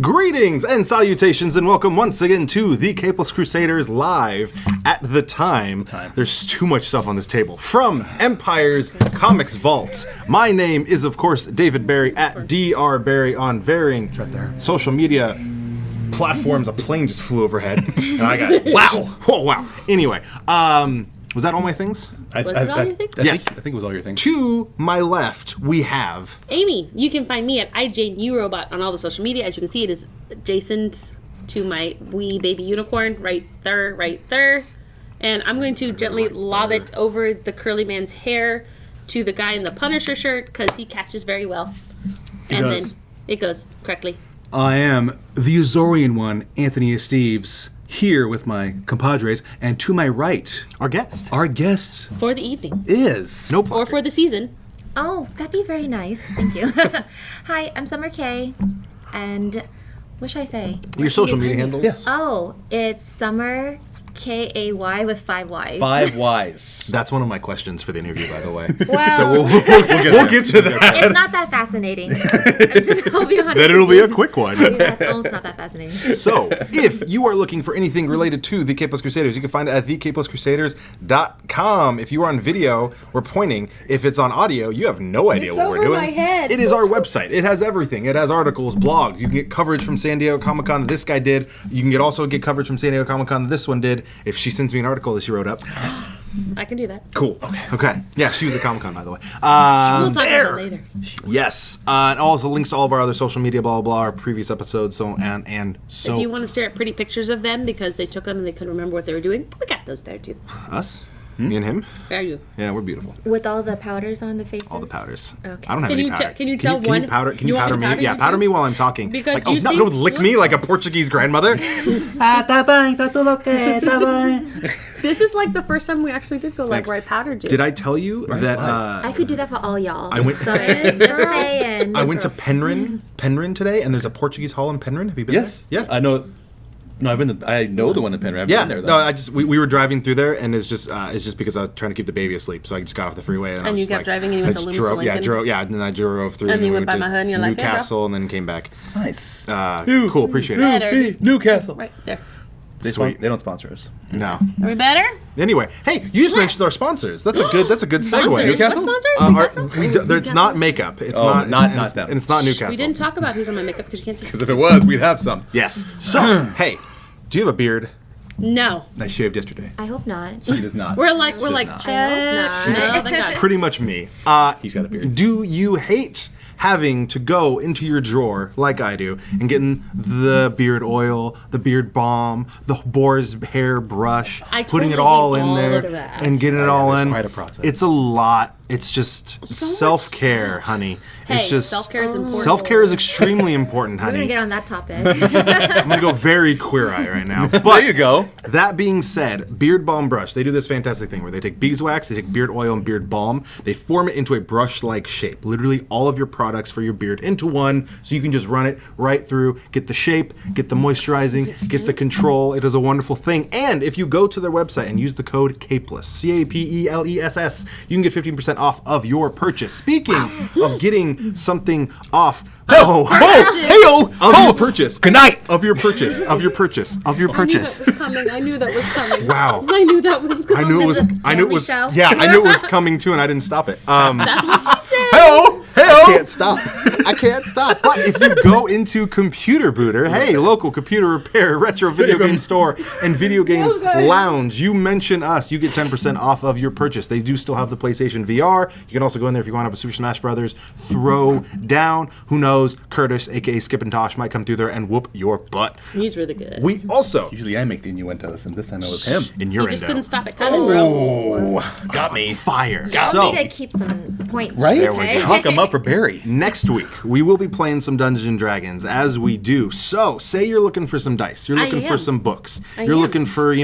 Greetings and salutations, and welcome once again to the Capeless Crusaders live at the time. There's too much stuff on this table. From Empire's Comics Vault. My name is, of course, David Barry at Dr. Barry on varying social media platforms. A plane just flew overhead, and I got wow, oh wow. Anyway, was that all my things? Was it all your things? Yes. I think it was all your things. To my left, we have Amy. You can find me at IJNewRobot on all the social media. As you can see, it is adjacent to my wee baby unicorn right there. And I'm going to gently lob it over the curly man's hair to the guy in the Punisher shirt because he catches very well. And then it goes correctly. I am the Azorian one, Anthony Esteves, here with my compadres, and to my right, our guest. our guest For the evening. is... No plug. Or for the season. Oh, that'd be very nice. Thank you. Hi, I'm Summer K. And what should I say? Your social media handles? Yeah. Oh, it's Summer K-A-Y with 5 Y's. 5 Ys. That's one of my questions for the interview, by the way. Well, We'll get to that. it's not that fascinating. I'll be honest. Then it'll be a quick one. Yeah, it's not that fascinating. So, if you are looking for anything related to the Capeless Crusaders, you can find it at thecapelesscrusaders.com. If you are on video, we're pointing. If it's on audio, you have no idea what we're doing. my head. It is our website. It has everything. It has articles, blogs. You can get coverage from San Diego Comic-Con that this guy did. You can also get coverage from San Diego Comic-Con that this one did. If she sends me an article that she wrote up. I can do that. Cool. Okay. Yeah, she was at Comic-Con, by the way. We'll talk about that later. Yes. And also links to all of our other social media, blah, blah, blah, our previous episodes, so. If you want to stare at pretty pictures of them because they took them and they couldn't remember what they were doing, we got those there too. Us? Me and him? There you. Yeah, we're beautiful. With all the powders on the faces? All the powders. Okay. I don't have Can any you powder. can you tell one? Can you powder You want me? me to powder Yeah, you powder too? me while I'm talking. Because like, you not see- go lick me like a Portuguese grandmother. This is like the first time we actually did go like where I powdered you. Did I tell you that I could do that for all y'all. I went- So, just saying. I went to Penryn today, and there's a Portuguese hall in Penryn. Have you been Yes. there? Yeah. I know... No, I know the one in Penryn. I've Yeah, been there, no, though. we were driving through there, and it's just because I was trying to keep the baby asleep, so I just got off the freeway, and I And was you just kept like, driving, and you I went just to Loomis Lincoln? and then I drove through, And then you we went by to my hood, and you're like, hey, bro. Newcastle, and then came back. Nice. Cool, appreciate it. Better. Newcastle. Right there. Sweet. They don't sponsor us. No. Are we better? Anyway, hey, you just mentioned our sponsors. That's a good segue. Sponsors? Newcastle? What sponsors? Newcastle? It's not makeup. It's Oh, not not them. and it's not Newcastle. We didn't talk about who's on my makeup because you can't see. Because if it was, we'd have some. Yes. So, hey, do you have a beard? No. I shaved yesterday. I hope not. He does not. We're like, not. I hope no, thank God. Pretty much me. He's got a beard. Do you hate having to go into your drawer, like I do, and getting the beard oil, the beard balm, the boar's hair brush, I putting it totally all hate in all there, of that. and getting it all there's in? quite a process. It's a lot. It's just much self-care, honey. Hey, it's just self-care is important. Self-care is extremely important, We're going to honey. get on that topic. I'm gonna go very queer eye right now. But There you go. that being said, Beard Balm Brush, they do this fantastic thing where they take beeswax, they take beard oil and beard balm, they form it into a brush-like shape. Literally all of your products for your beard into one, so you can just run it right through, get the shape, get the moisturizing, get the control. It is a wonderful thing. And if you go to their website and use the code CAPELESS, CAPELESS, you can get 15% off of your purchase. Speaking of getting something off, your purchase. Good night. Of your purchase. Of your purchase. Of your purchase. I knew that was coming. Wow. I knew that was coming. I knew it was. I knew it was. Yeah, I knew it was coming too, and I didn't stop it. That's what she said. I can't stop. I can't stop. But if you go into Computer Booter, hey, local computer repair, retro video game store, and video game lounge, you mention us, you get 10% off of your purchase. They do still have the PlayStation VR. You can also go in there if you want to have a Super Smash Brothers throw down. Who knows? Curtis, aka Skip and Tosh, might come through there and whoop your butt. He's really good. We also Usually I make the innuendos, and this time it was him. in He your just endo. couldn't stop it coming, bro. Oh, got me. Fire. Y'all So need to keep some points. Right? There we okay? go. Talk him up for Barry. next week we will be playing some Dungeons and Dragons as we do. So say you're looking for some dice, you're looking for am. some books, I you're am. looking for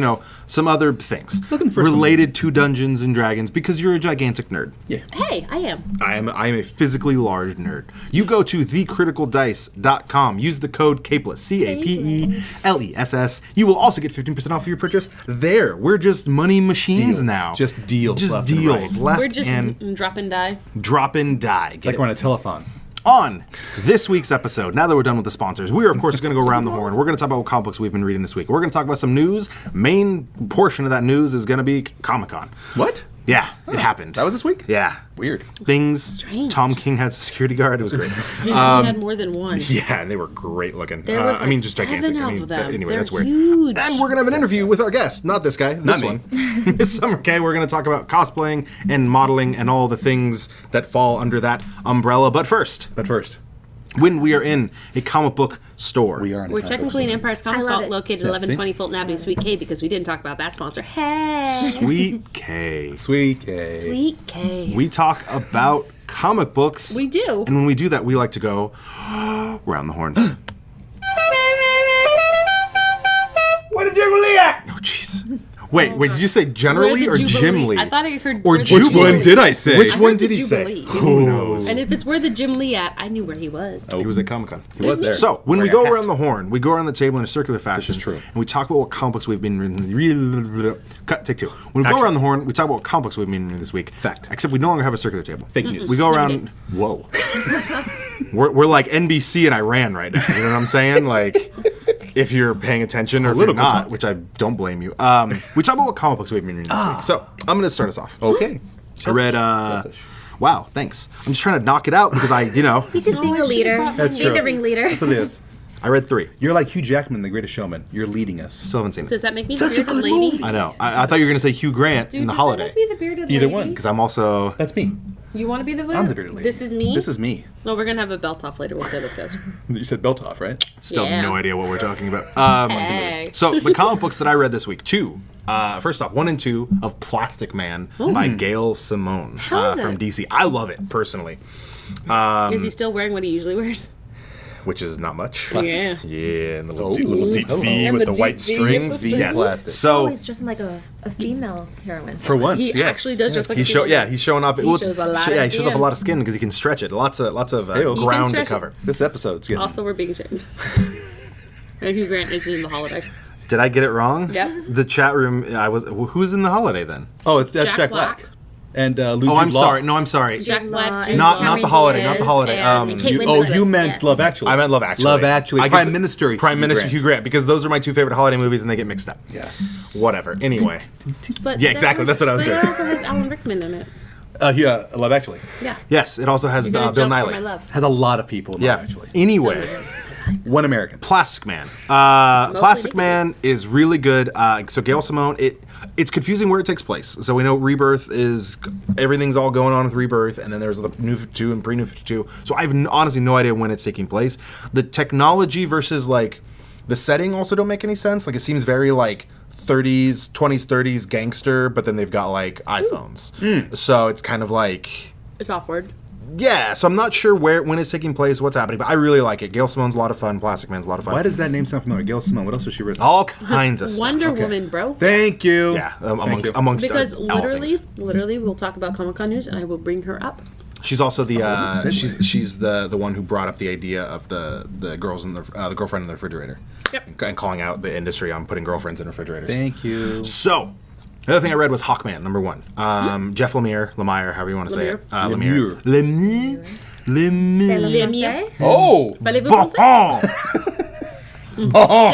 some other things Looking for related to Dungeons and Dragons because you're a gigantic nerd. Yeah. Hey, I am. I am a physically large nerd. You go to thecriticaldice.com. Use the code CAPELESS, CAPELESS. You will also get 15% off of your purchase there. We're just money machines Deals. now. Just deals Just left and deals right. left We're just and drop and die. drop and die. It's like we're on a telethon. On this week's episode, now that we're done with the sponsors, we are, of course, going to go around the horn. We're going to talk about what comic books we've been reading this week. We're going to talk about some news. Main portion of that news is going to be Comic-Con. What? Yeah, it happened. That was this week? Yeah. Weird. Things. Strange. Tom King had a security guard. It was great. He had more than one. Yeah, and they were great looking. There was I mean, like just 7 gigantic. I of mean, them. anyway, They're that's weird. huge. And we're gonna have an interview with our guest, not this guy, this me. one, Miss Summer K. We're gonna talk about cosplaying and modeling and all the things that fall under that umbrella. But first, when we are in a comic book store, We are in We're technically in Empire's Comics I love Vault, it. located Yeah, 1120 Fulton Avenue, Suite K, because we didn't talk about that sponsor. Hey, Sweet K. Sweet K. Sweet K. We talk about comic books. We do. And when we do that, we like to go round the horn. What a Jubilee act! Oh, jeez. Wait, did you say generally We're or the Jubilee. Jim Lee? I thought I heard Or we're the Jubilee. Which one did I say? Which I one heard did the he say? Jubilee. Who knows? And if it's where the Jim Lee at, I knew where he was. He was at Comic Con. He was there. So when we Wearing go a hat. around the horn, we go around the table in a circular fashion. This is true. And we talk about what comic books we've been reading. Cut. Take two. When we go Action. around the horn, we talk about what comic books we've been reading this week. Fact. Except we no longer have a circular table. Fake news. We go around. Whoa. we're like NBC and Iran right now. You know what I'm saying? Like, if you're paying attention or if you're Political not, talk. which I don't blame you. We talk about what comic books we've been reading this week. So I'm going to start us off. Okay. I read. Wow. Thanks. I'm just trying to knock it out because He's just being I a should've leader. brought my That's Being true. the ringleader. That's what it is. I read 3. You're like Hugh Jackman, the Greatest Showman. You're leading us. Still haven't seen it. Does that make me Such the a bearded good lady? movie. I know. I thought you were going to say Hugh Grant Dude, in the does holiday. That make me the bearded Either lady? one. Because I'm also. That's me. You want to be the bearded? I'm the bearded lady. This is me. This is me. No, we're gonna have a belt off later. We'll see how this goes. You said belt off, right? Still Yeah. have no idea what we're talking about. Hey. So the comic books that I read this week, 2. First off, 1 and 2 of Plastic Man by Gail Simone How is from it? DC. I love it personally, Is he still wearing what he usually wears? which is not much. Yeah. Yeah, and the little deep hello. V And with the the white deep V with strings. the Yes. Plastic. So Always dressing like a female heroine. For once, He yes. actually does just like a he's female. he's showing off. He shows a lot yeah, of he shows off a skin. lot of skin because he can stretch it. Lots of Ew. ground to stretch it. cover. This episode's getting. Also, we're being shamed. And Hugh Grant is in the holiday. Did I get it wrong? Yep. The chat room. Who's in the holiday then? Oh, that's Jack Jack Black. Black. And Lou Oh, I'm Jude Law. sorry. No, I'm sorry. Jack Black, Jude Not Law, the holiday. Not the holiday. and Kate you- Winslet. You meant Yes. Love Actually. I meant Love Actually. Love Actually. I Prime get- Minister. Prime Minister Hugh Grant. Grant, because those are my 2 favorite holiday movies, and they get mixed up. Yes. Whatever. Anyway, But Yeah, exactly, that's what I was but doing. It also has Alan Rickman in it. Yeah, Love Actually Yeah. yes, it also has You're Bill gonna jump for my Nighy. love. has a lot of people. In Yeah. Love Actually. Anyway, One American. Plastic Man. Plastic Nicki. Man is really good. So Gail Simone, it's confusing where it takes place. So we know Rebirth is everything's all going on with Rebirth, and then there's the New 52 and pre-New 52. So I have honestly no idea when it's taking place. The technology versus like the setting also don't make any sense. Like it seems very like 30s, 20s, 30s gangster, but then they've got like iPhones. So it's kind of like. It's awkward. Yeah, so I'm not sure when it's taking place, what's happening, but I really like it. Gail Simone's a lot of fun. Plastic Man's a lot of fun. Why does that name sound familiar? Gail Simone. What else has she written? All kinds of stuff. Wonder Woman, bro. Thank you. Yeah, Thank you. amongst Because all literally, things. we'll talk about Comic Con news, and I will bring her up. She's also the segue. she's the one who brought up the idea of the girls in the girlfriend in the refrigerator. Yep. And calling out the industry on putting girlfriends in refrigerators. Thank you. So, the other thing I read was Hawkman, number 1. Jeff Lemire, however you want to say it. Lemire. Lemire. C'est Lemire. le Lemire. français? Oh, Parlez-vous Bon. français? C'est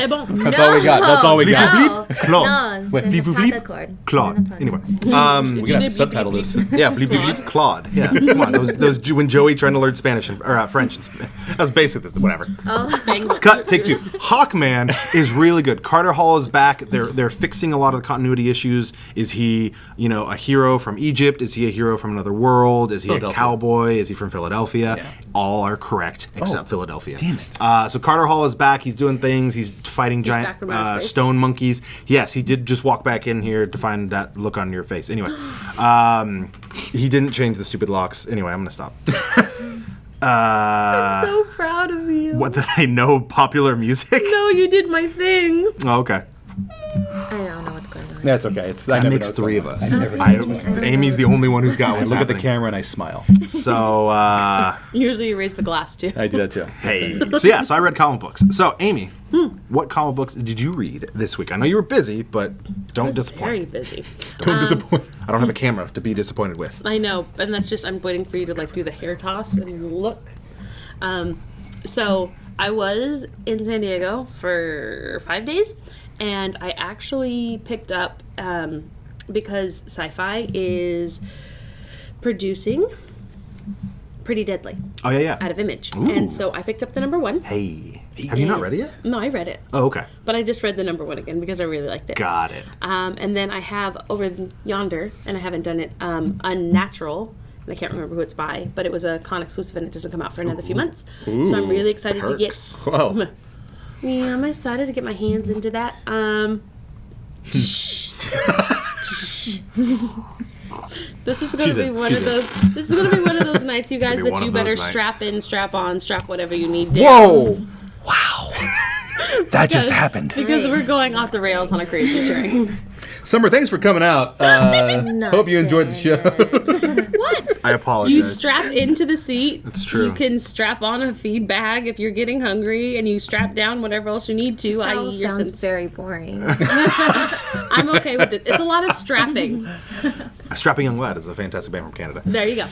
bon. that's all we got. That's all we got. No, Claude. no, Wait, c'est flip, le flip, pas d'accord. Claude. Anyway. We're gonna have to subtitle this. Yeah, bleep, bleep, bleep, Claude. Yeah, come on. Those when Joey trying to learn Spanish or French. That was basically this. Whatever. Spanglish. Cut. Take 2. Hawkman is really good. Carter Hall is back. They're fixing a lot of the continuity issues. Is he, a hero from Egypt? Is he a hero from another world? Is he a Philadelphia. cowboy? Is he from Philadelphia? Yeah. All are correct except Philadelphia. Damn it. So Carter Hall is back. He's doing things. He's fighting back giant from outer space. stone monkeys. Yes, he did just walk back in here to find that look on your face. Anyway, he didn't change the stupid locks. Anyway, I'm gonna stop. I'm so proud of you. What, did I know popular music? No, you did my thing. Oh, okay. I don't know what's going on. That's okay. It's That makes 3 of us. Amy's the only one who's got I what's look at the happening. camera and I smile. So, Usually you raise the glass too. I do that too. hey. So I read comic books. So, Amy, what comic books did you read this week? I know you were busy, but don't disappoint. Very busy. Don't disappoint. I don't have a camera to be disappointed with. I know, and that's just I'm waiting for you to like do the hair toss and look. So I was in San Diego for 5 days, and I actually picked up because Sci-Fi is producing Pretty Deadly Oh yeah, out yeah. of Image, Ooh. and so I picked up the number 1. Hey, have you not read it yet? No, I read it, Oh, okay. but I just read the number 1 again because I really liked it. Got it. And then I have over yonder, and I haven't done it, Unnatural. And I can't remember who it's by, but it was a con exclusive, and it doesn't come out for another few months. So I'm really excited to get. Wow. Yeah, I'm excited to get my hands into that. This is going to be one of those. This is going to be one of those nights, you guys, gonna be that one you of those better nights. strap in, strap on, strap whatever you need. Down. Whoa! Wow. That just happened. Because we're going off the rails on a crazy train. Summer, thanks for coming out. Hope you enjoyed the show. What? I apologize. You strap into the seat. That's true. You can strap on a feed bag if you're getting hungry, and you strap down whatever else you need to. i.e. your Sounds sens- very boring. I'm okay with it. It's a lot of strapping. Strapping Young Lad is a fantastic band from Canada. There you go.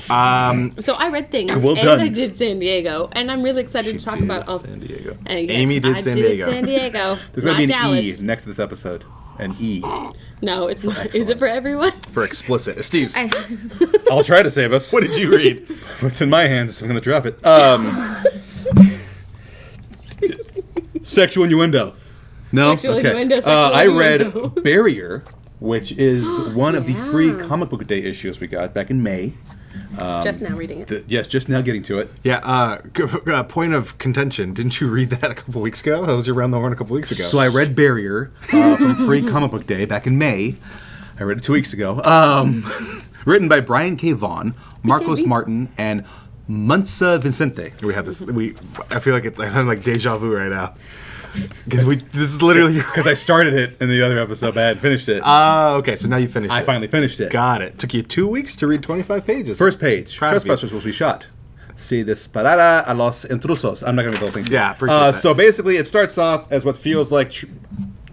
So I read things, Well and done. I did San Diego, and I'm really excited to talk about. San Diego. Yes, Amy did I San did Diego. San Diego. There's not going to be an Dallas. E next to this episode. An E. No, it's not. Is it for everyone? For explicit. Steve's. I'll try to save us. What did you read? What's in my hands? I'm going to drop it. Sexual innuendo. No? Sexual okay. innuendo, sexual I innuendo. read Barrier, which is one of the free comic book day issues we got back in May. Just now reading it. Yes, just now getting to it. Yeah, point of contention. Didn't you read that a couple weeks ago? That was your Round the Horn a couple weeks ago. So I read Barrier from Free Comic Book Day back in May. I read it 2 weeks ago. Written by Brian K. Vaughan, Marcos BKB. Martin, and Munsa Vincente. we have this. I feel like I'm like deja vu right now. Because this is literally. Because I started it in the other episode, but I hadn't finished it. Okay, so now you finished I it. finally finished it. Got it. Took you 2 weeks to read 25 pages. First page. Proud of you. Trespassers was reshot. Si disparara a los intrusos. I'm not going to read the whole thing. Yeah, appreciate that. So basically, it starts off as what feels like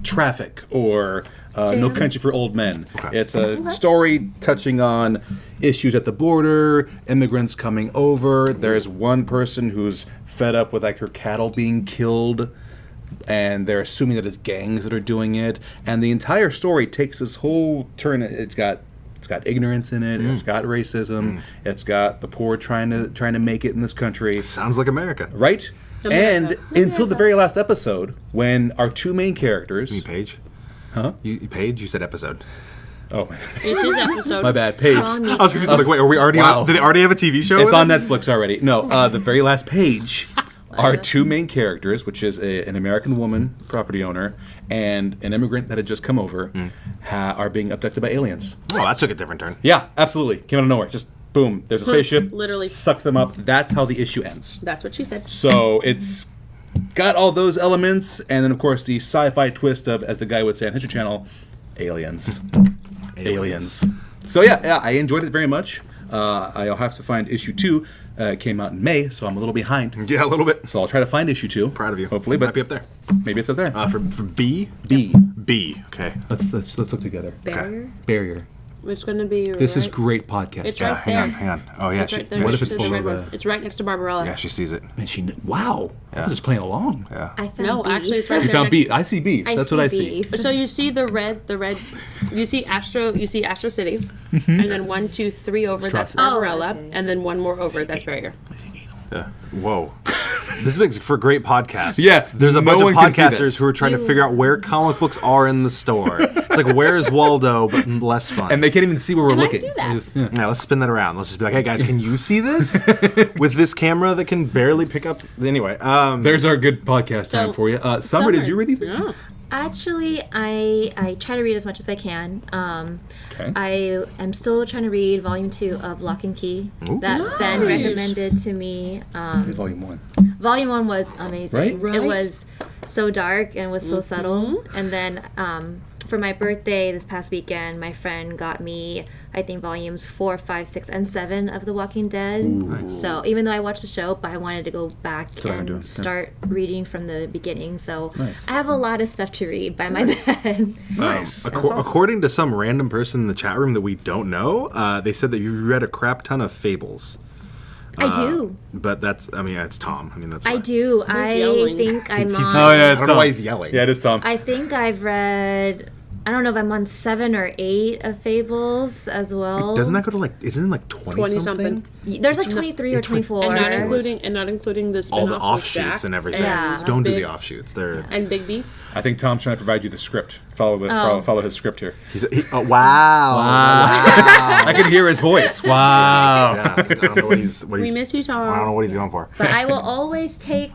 Traffic or No Country for Old Men. Okay. It's a story touching on issues at the border, immigrants coming over. There's one person who's fed up with like her cattle being killed, and they're assuming that it's gangs that are doing it. And the entire story takes this whole turn. It's got ignorance in it. It's got racism. It's got the poor trying to make it in this country. Sounds like America. Right? America. And until the very last episode, when our two main characters... You Paige? Huh? You Paige? You said episode. Oh, It's his episode. my bad. Paige. Wrong I was confused. I'm like, wait, are we already Wow. on? Did they already have a TV show? It's with on it? Netflix already. No, the very last page, our two main characters, which is an American woman, property owner, and an immigrant that had just come over, are being abducted by aliens. Oh, that took a different turn. Yeah, absolutely. Came out of nowhere. Just boom. There's a spaceship. Literally. Sucks them up. That's how the issue ends. That's what she said. So it's got all those elements, and then of course the sci-fi twist of, as the guy would say on History Channel, aliens. Aliens. So yeah, I enjoyed it very much. I'll have to find issue 2. It came out in May, so I'm a little behind. Yeah, a little bit. So I'll try to find issue 2. Proud of you. Hopefully, Might but be up there. maybe it's up there. For B? B. B. Okay. Let's look together. Barrier. Barrier. It's going to be. This is right- great podcast. It's Yeah, right hang there. on, hang on. Oh, yeah. It's right there. what if it's There's a red below one. It's right next to Barbarella. Yeah, she sees it. Man, wow. I Yeah. was just playing along. Yeah. I found No, B. actually, it's right You there. found next- B. I see beef. That's what I see. B. So you see the red. You see Astro City, and then 1, 2, 3 over. That's Stratford. Barbarella, Oh, okay. and then one more over. That's Barrier. Yeah. Whoa. This makes for great podcasts. Yeah, There's a no bunch one of can see podcasters this. who are trying to figure out where comic books are in the store. It's like, where's Waldo, but less fun. And they can't even see where we're And I looking. do that. They just- yeah. Yeah, let's spin that around. Let's just be like, hey guys, can you see this? With this camera that can barely pick up. Anyway, There's our good podcast time So, for you. Summer, did you read anything? Yeah. Actually, I try to read as much as I can. Okay. I am still trying to read Volume 2 of Lock and Key Ooh. that Ben Nice. recommended to me. Volume 1. Volume 1 was amazing. Right? It was so dark and was so subtle. And then for my birthday this past weekend, my friend got me, I think, volumes 4, 5, 6, and 7 of The Walking Dead. So even though I watched the show, but I wanted to go back what I'm doing, and yeah. start reading from the beginning. So Nice. I have a lot of stuff to read by my bed. Nice. according to some random person in the chat room that we don't know, they said that you read a crap ton of fables. I do. But that's, I mean, it's Tom. I mean, that's I why. do. I yelling. think I'm on. Oh yeah, I it's don't know Tom. why he's yelling. Yeah, it is Tom. I think I've read. I don't know if I'm on 7 or 8 of Fables as well. Doesn't that go to like, it isn't like 20 something? There's like 23 or 24. And not including the All the spin-offs with offshoots Jack and everything. Yeah. Don't do Big- the offshoots. They're, and Big B. I think Tom's trying to provide you the script. Follow his script here. oh, wow. I can hear his voice. Wow. Yeah, I don't know what he's, We miss you, Tom. I don't know what he's going for. But I will always take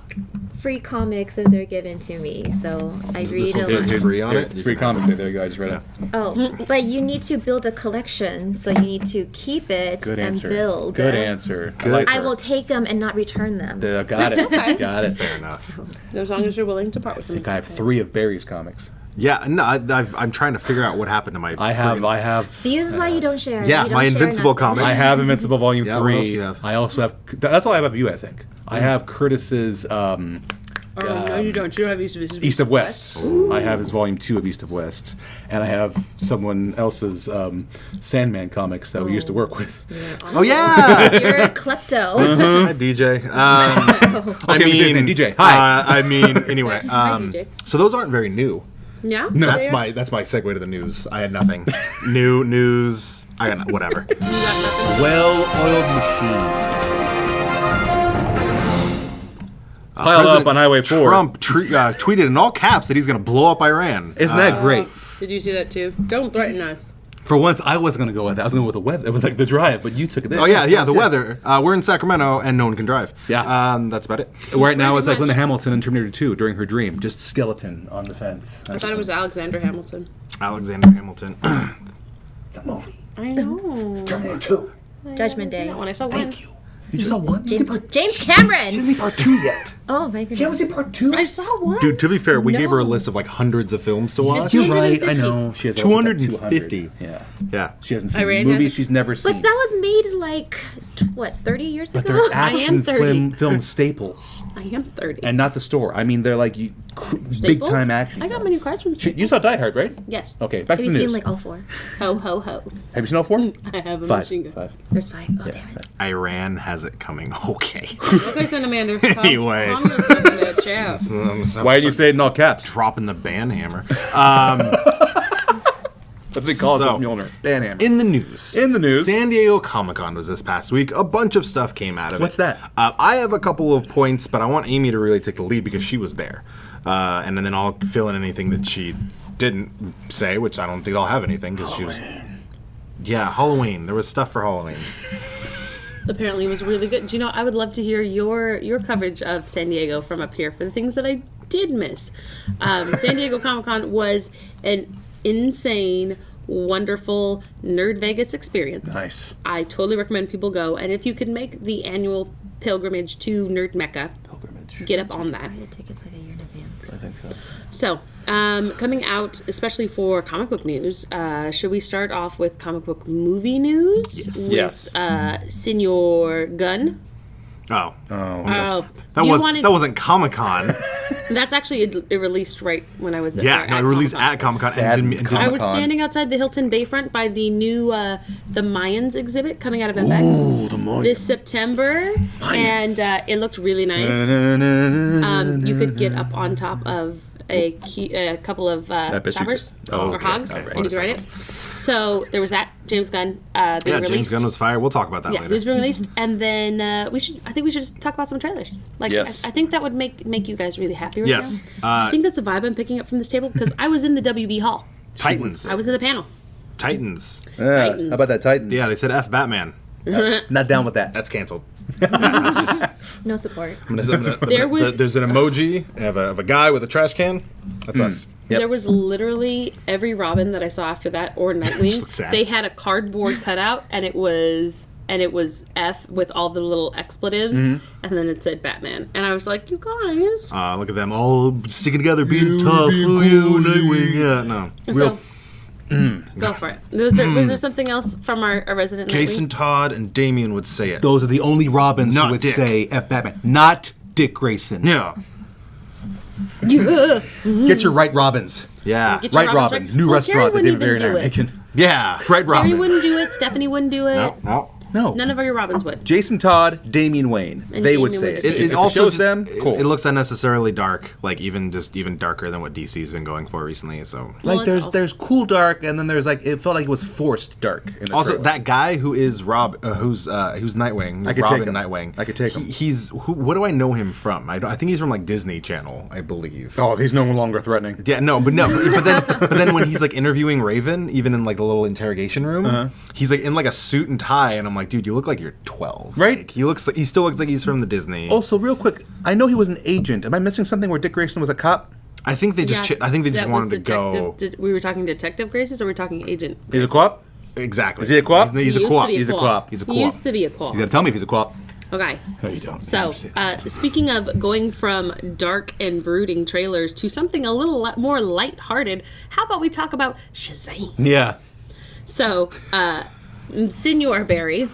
free comics if they're given to me. So I read This one a says lot. free on Here, it. You free can have comic. There you go. I just read it. Oh, but you need to build a collection, so you need to keep it Good and answer. build. Good answer. Good. like I will take them and not return them. Got it. Got it. Fair enough. As long as you're willing to part with them. I think I have 3 of Barry's comics. Yeah, no, I'm trying to figure out what happened to my. I have. See, this is why you don't share. Yeah, You don't my share Invincible nothing. comics. I have Invincible Volume Yeah, 3. what else do you have? I also have. That's all I have of you, I think. I have Curtis's Oh, no, you don't. You don't have East of West. I have his Volume 2 of East of West, and I have someone else's Sandman comics that we used to work with. Oh yeah. You're a klepto. Hi, DJ. I Okay, what's his name? DJ. Hi. I mean, anyway. DJ. So those aren't very new. Yeah? No. That's my segue to the news. I had nothing. New news. I got whatever. You got nothing. Well-oiled machine. Pile up President on Highway 4. Trump tweeted in all caps that he's going to blow up Iran. Isn't that great? Did you see that too? Don't threaten us. For once, I wasn't going to go with that. I was going to go with the weather, with like the drive, but you took it there. Oh yeah, the weather. We're in Sacramento and no one can drive. Yeah. That's about it. Right now, it's like much. Linda Hamilton in Terminator 2 during her dream, just skeleton on the fence. I thought it was Alexander Hamilton. Alexander Hamilton. that movie. I know. Terminator 2. Judgment Day. When I saw one. You just saw one? James Cameron. She hasn't seen part 2 yet. Oh my goodness. seen part 2? I saw one. Dude, to be fair, we gave her a No. list of like hundreds of films to watch. You're right, I 250. know. She has also got 250. Yeah. Yeah. She hasn't seen Iran movies has- she's never seen. But that was made like, what, 30 years But ago? they're I am action 30. film staples. I am 30. And not the store. I mean, they're like big time action I got films. my new cards from Staples. You saw Die Hard, right? Yes. Okay, back Have to you the seen news. like all 4? Ho, ho, ho. Have you seen all 4? I have a 5. machine gun. 5. There's 5. Oh, damn it. Iran has it coming. Okay. Okay, Salamander. Anyway. Calm yourself, bitch. Yeah. Why did you say it in all caps? dropping the ban hammer? That's what they call it, So- just Mjolnir. Banhammer. In the news. In the news. San Diego Comic-Con was this past week. A bunch of stuff came out of it. What's that? I have a couple of points, but I want Amy to really take the lead because she was there. And then I'll fill in anything that she didn't say, which I don't think I'll have anything because she was... Yeah, Halloween. There was stuff for Halloween. Apparently it was really good. Do you know, I would love to hear your coverage of San Diego from up here for the things that I did miss. San Diego Comic-Con was an insane, wonderful Nerd Vegas experience. Nice. I totally recommend people go. And if you could make the annual pilgrimage to Nerd Mecca, Pilgrimage. get up on that. I had tickets like a year in advance. I think so. So, coming out, especially for comic book news, should we start off with comic book movie news? Yes. With, Yes. Senior Gunn. Oh. Oh, That you wanted- wasn't Comic-Con. That's actually it released right when I was there. Yeah, no, it released at Comic-Con. Sad and didn't- I was Comic-Con. standing outside the Hilton Bayfront by the new the Mayans exhibit coming out of FX this September, and it looked really nice. You could get up on top of a couple of bet you choppers could. Oh, or okay. hogs, All right. and you can ride it. So there was that James Gunn being Yeah, released. James Gunn was fire. We'll talk about that Yeah, later. he was being released, and then I think we should just talk about some trailers. Like, Yes. I think that would make you guys really happy right Yes. now. I think that's the vibe I'm picking up from this table because I was in the WB hall. Titans. I was in the panel. Titans. Yeah, Titans. how about that Titans? Yeah, they said F Batman. Not down with that. That's canceled. No support. There's an emoji of a guy with a trash can. That's us. Yep. There was literally every Robin that I saw after that, or Just Nightwing. looks sad. They had a cardboard cutout, and it was F with all the little expletives, and then it said Batman. And I was like, you guys. Look at them all sticking together, being tough. Oh, yeah, Nightwing. Yeah, no. So, go for it. Was there something else from our resident Jason Nightwing? Todd and Damian would say it. Those are the only Robins Not who would Dick. say F Batman. Not Dick Grayson. Yeah. Yeah. Get your right Robins. Yeah. Get your Right Robins Robin. New Well, restaurant Jerry that David wouldn't Barry and I are even do it. making. Yeah. Right, Jerry Robin. wouldn't do it. Stephanie wouldn't do it. No. No. None of your Robins would. Jason Todd, Damian Wayne. And They would Damian say would it. just If say it also shows just- them, cool. It looks unnecessarily dark, like even darker than what DC's been going for recently. So Well, like it's there's cool dark, and then there's like it felt like it was forced dark. In the also trailer. that guy who is who's Nightwing, I could Robin take him. Nightwing. I could take him. What do I know him from? I think he's from like Disney Channel, I believe. Oh, he's no longer threatening. Yeah, but then when he's like interviewing Raven, even in like the little interrogation room, he's like in like a suit and tie, and I'm like, dude, you look like you're 12, Right? Like, he still looks like he's from the Disney. Also, real quick, I know he was an agent. Am I missing something where Dick Grayson was a cop? I think they just Yeah, I think they just that wanted was to go We were talking Detective Graces, or were we talking Agent? He's a co-op? exactly. Is he a co-op? He's a He used to co-op. be He's a co-op. He's a He co-op. used to be a co-op. You gotta tell me if he's a co-op. Okay. No, you don't. So, speaking of going from dark and brooding trailers to something a little more lighthearted, how about we talk about Shazam? Yeah. So, Senor Barry,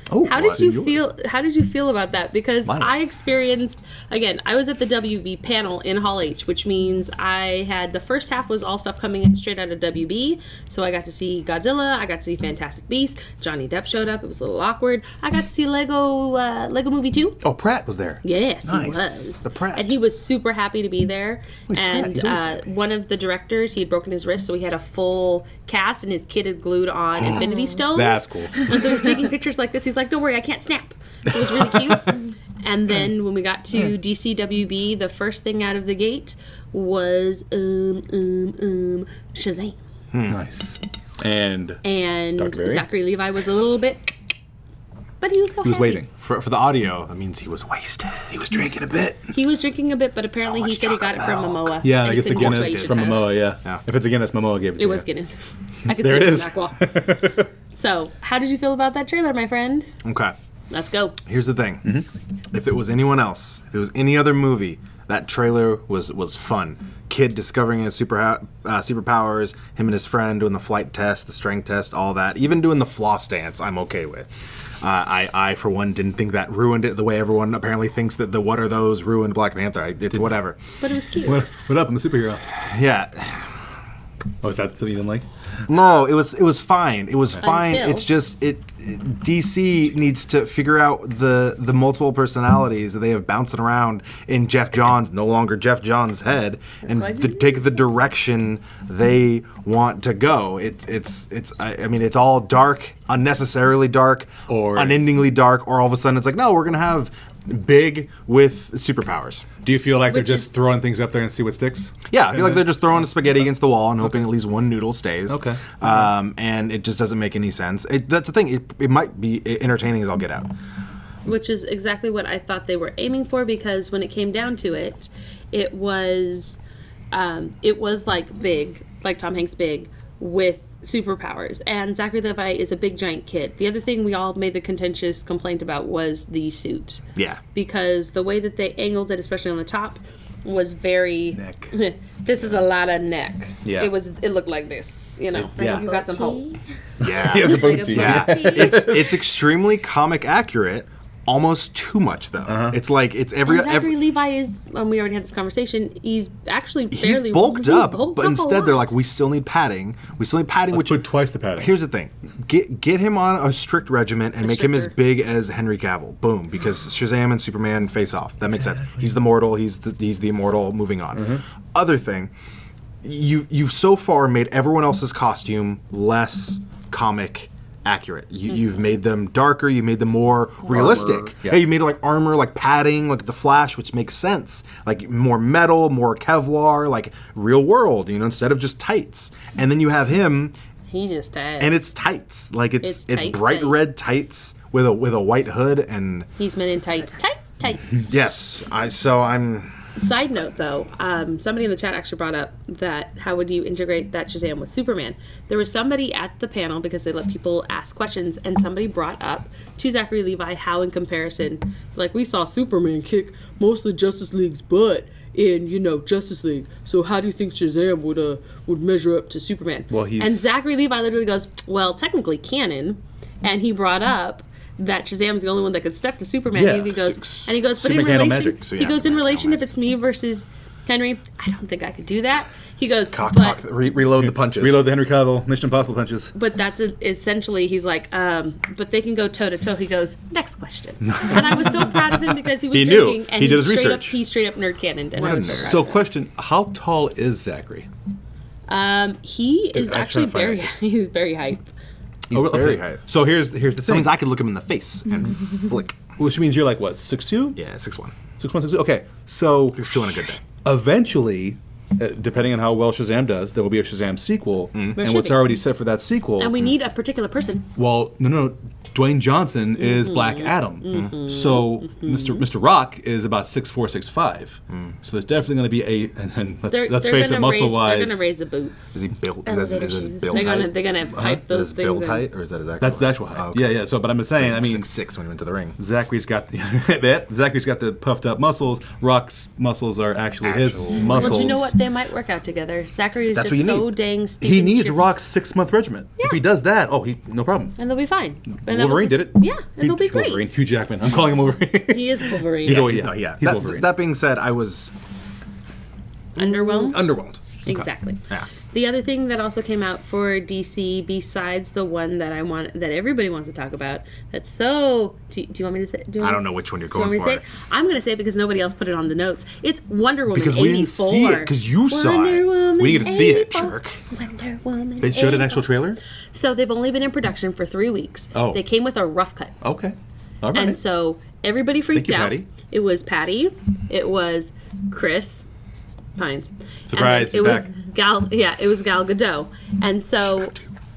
Oh, how did you feel? How did you feel about that? Because Nice. I experienced, again, I was at the WB panel in Hall H, which means I had the first half was all stuff coming in straight out of WB. So I got to see Godzilla, I got to see Fantastic Beasts, Johnny Depp showed up. It was a little awkward. I got to see Lego Movie 2. Oh, Pratt was there. Yes, Nice. he was. The Pratt. And he was super happy to be there. Pratt. And He's always happy. one of the directors, he had broken his wrist, so he had a full cast, and his kid had glued on Infinity Stones. That's cool. And so he's taking pictures like this. He's like, "Don't worry, I can't snap." It was really cute. And then when we got to DCWB, the first thing out of the gate was Shazam. Nice. And And Dr. Barry? Zachary Levi was a little bit, but he was so he was happy. waiting. For the audio, that means he was wasted. He was drinking a bit. He was drinking a bit, but apparently he much said he got it from chocolate Momoa. Yeah, And I he guess said the he was Guinness ready from to try. Momoa, yeah. Yeah. If it's a Guinness, Momoa gave it to It you. was Guinness. I could There see it it is. from that wall. So, how did you feel about that trailer, my friend? Okay. Let's go. Here's the thing. If it was anyone else, if it was any other movie, that trailer was fun. Kid discovering his superpowers, him and his friend doing the flight test, the strength test, all that. Even doing the floss dance, I'm okay with. I for one, didn't think that ruined it the way everyone apparently thinks that the what are those ruined Black Panther. It's whatever. But it was cute. What up? I'm a superhero. Yeah. Oh, is that something you didn't like? No, it was fine. It was fine. Until- It's just DC needs to figure out the multiple personalities that they have bouncing around in Jeff Johns, no longer Jeff Johns' head, and why to take the direction they want to go. I mean, it's all dark, unnecessarily dark, Or- unendingly dark, or all of a sudden it's like, no, we're gonna have big with superpowers. Do you feel like they're Which just is- throwing things up there and see what sticks? Yeah, I feel like they're just throwing spaghetti against the wall and hoping at least one noodle stays. Okay. And it just doesn't make any sense. That's the thing. It might be entertaining as I'll get out. Which is exactly what I thought they were aiming for, because when it came down to it, it was like Big, like Tom Hanks' Big, with superpowers. And Zachary Levi is a big giant kid. The other thing we all made the contentious complaint about was the suit. Yeah. Because the way that they angled it, especially on the top, was very Neck. this is a lot of neck. Yeah. It looked like this, you know. Yeah. You got some holes. Yeah. Yeah, the boat Like a team. Yeah. boat team. It's extremely comic accurate. Almost too much though. It's like it's And Zachary Levi is, and we already had this conversation, he's actually he's fairly bulked up, bulked but up a instead they're lot. like, we still need padding. We still need padding. Let's Which put twice the padding. Here's the thing: get him on a strict regimen and make him as stricter. big as Henry Cavill. Boom, because Shazam and Superman face off. That makes sense. He's the mortal. He's the immortal. Moving on. Other thing, you've so far made everyone else's costume less comic accurate. You've made them darker. You made them more realistic. yeah. Hey, you made it like armor, like padding, like the Flash, which makes sense. Like more metal, more Kevlar, like real world. You know, instead of just tights. And then you have him. He just had. And it's tights, like it's tight, bright tight. red tights with a white hood, and He's men in tight. yes, I'm Side note, though, somebody in the chat actually brought up that how would you integrate that Shazam with Superman? There was somebody at the panel, because they let people ask questions, and somebody brought up to Zachary Levi how, in comparison, like we saw Superman kick most of Justice League's butt in Justice League. So how do you think Shazam would measure up to Superman? Well, he's- and Zachary Levi literally goes, well, technically canon, and he brought up that Shazam's the only one that could step to Superman. Yeah, and he goes, but Superman in can't handle relation, magic, so he yeah, goes in Superman relation can't if it's me versus Henry. I don't think I could do that. He goes, Cock, but, reload the punches. Reload the Henry Cavill Mission Impossible punches. but that's essentially, he's like, but they can go toe to toe. He goes, next question. And I was so proud of him because he was He knew. drinking. And He did his straight research. He straight up nerd cannoned. And What I a was so nerd. proud So, of him. question: how tall is Zachary? He is I'm actually trying to very, he's very hype. He's Oh, very okay. high. So here's the That thing. means I could look him in the face and flick. Which means you're like what, 6'2"? Yeah, 6'1". 6'1", 6'2"? Okay, so 6'2" on a good day. eventually, depending on how well Shazam does, there will be a Shazam sequel, There and should what's be. already set for that sequel. And we need a particular person. Well, no. Dwayne Johnson is Black Adam. So Mr. Rock is about 6'4", 6'5". So there's definitely going to be and let's face it, muscle wise. They're gonna raise the boots. Is he built? Elevator Is his shoes. build They're height? gonna hype Is those his things. build in. height, or is that his actual? That's his actual height. Oh, okay. Yeah. So, but I'm just saying. I mean, 6'6" when he went to the ring. Zachary's got Zachary's got the puffed up muscles. Rock's muscles are actually his muscles. Well, do you know what? They might work out together. Zachary is That's just what you so need. dang stupid. He needs shit. Rock's 6-month regiment. If he does that, no problem. And they'll be fine. And that Wolverine was- did it. Yeah, and they'll be great. Wolverine, Hugh Jackman. I'm calling him Wolverine. He is Wolverine. He's always- No, yeah. He's Wolverine. That being said, I was Underwhelmed? underwhelmed. Exactly. Yeah. The other thing that also came out for DC, besides the one that that everybody wants to talk about, that's so. Do you want me to say? I don't know which one you're Do you want me going to say for. it? I'm going to say it because nobody else put it on the notes. It's Wonder Woman Because 84. we didn't see it, 'cause you saw Wonder it. Woman We didn't get to see it, 84. jerk. Wonder Woman. They showed an 84. actual trailer. So they've only been in production for 3 weeks. Oh. They came with a rough cut. Okay. All right. And so everybody freaked you, out. Patty. It was Patty. It was Chris Pines. Surprise, And then he's it was Gal. Yeah, it was Gal Gadot. And so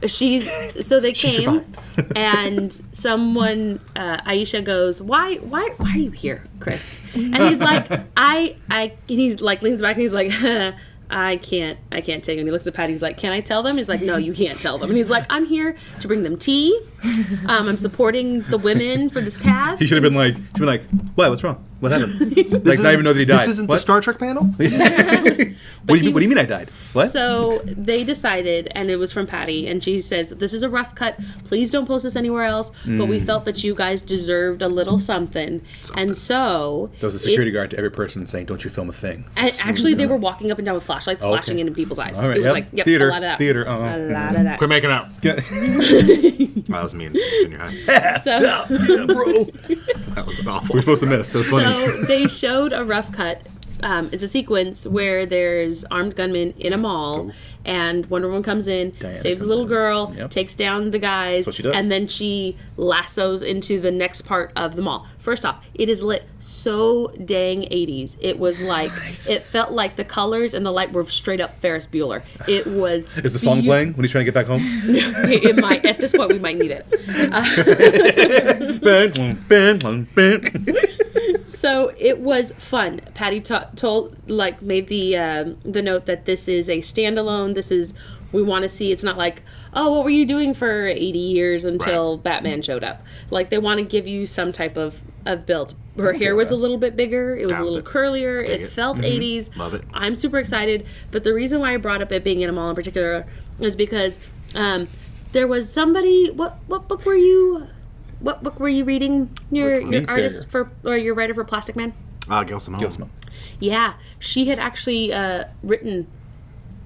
so they came, survived. and someone Aisha goes, why are you here, Chris? And he's like, and he like leans back and he's like, I can't take it. And he looks at Patty. He's like, can I tell them? He's like, no, you can't tell them. And he's like, I'm here to bring them tea. I'm supporting the women for this cast. He should have been like, what? What's wrong? What happened? Like, not even know that he died. This isn't what? the Star Trek panel? What do you mean I died? What? So they decided, and it was from Patty, and she says, this is a rough cut. Please don't post this anywhere else. But we felt that you guys deserved a little something. And so... There was a security guard to every person saying, don't you film a thing. Actually, they were walking up and down with flashlights, flashing into people's eyes. All right, It was yep. like, yep, Theater, a lot of that. theater, A lot of that. Quit making out. Yeah. That was me in junior high. So, bro. That was awful. We're supposed to miss, so it's funny. so they showed a rough cut. It's a sequence where there's armed gunmen in a mall, and Wonder Woman comes in, Diana saves a comes little in. girl, Yep. takes down the guys, what she does. and then she lassos into the next part of the mall. First off, it is lit so dang 80s. It was like, it felt like the colors and the light were straight up Ferris Bueller. It was... Is the song playing when he's trying to get back home? It might, at this point, we might need it. So it was fun. Patty made the note that this is a standalone. This is, we want to see. It's not like, oh, what were you doing for 80 years until Batman showed up? Like, they want to give you some type of build. Her hair was a little bit bigger. It was a little curlier. It felt 80s. Love it. I'm super excited. But the reason why I brought up it being in a mall in particular is because there was somebody. What book were you? What book were you reading? Your Meat artist or your writer for Plastic Man? Gail Simone. Gil Smith. Yeah, she had actually written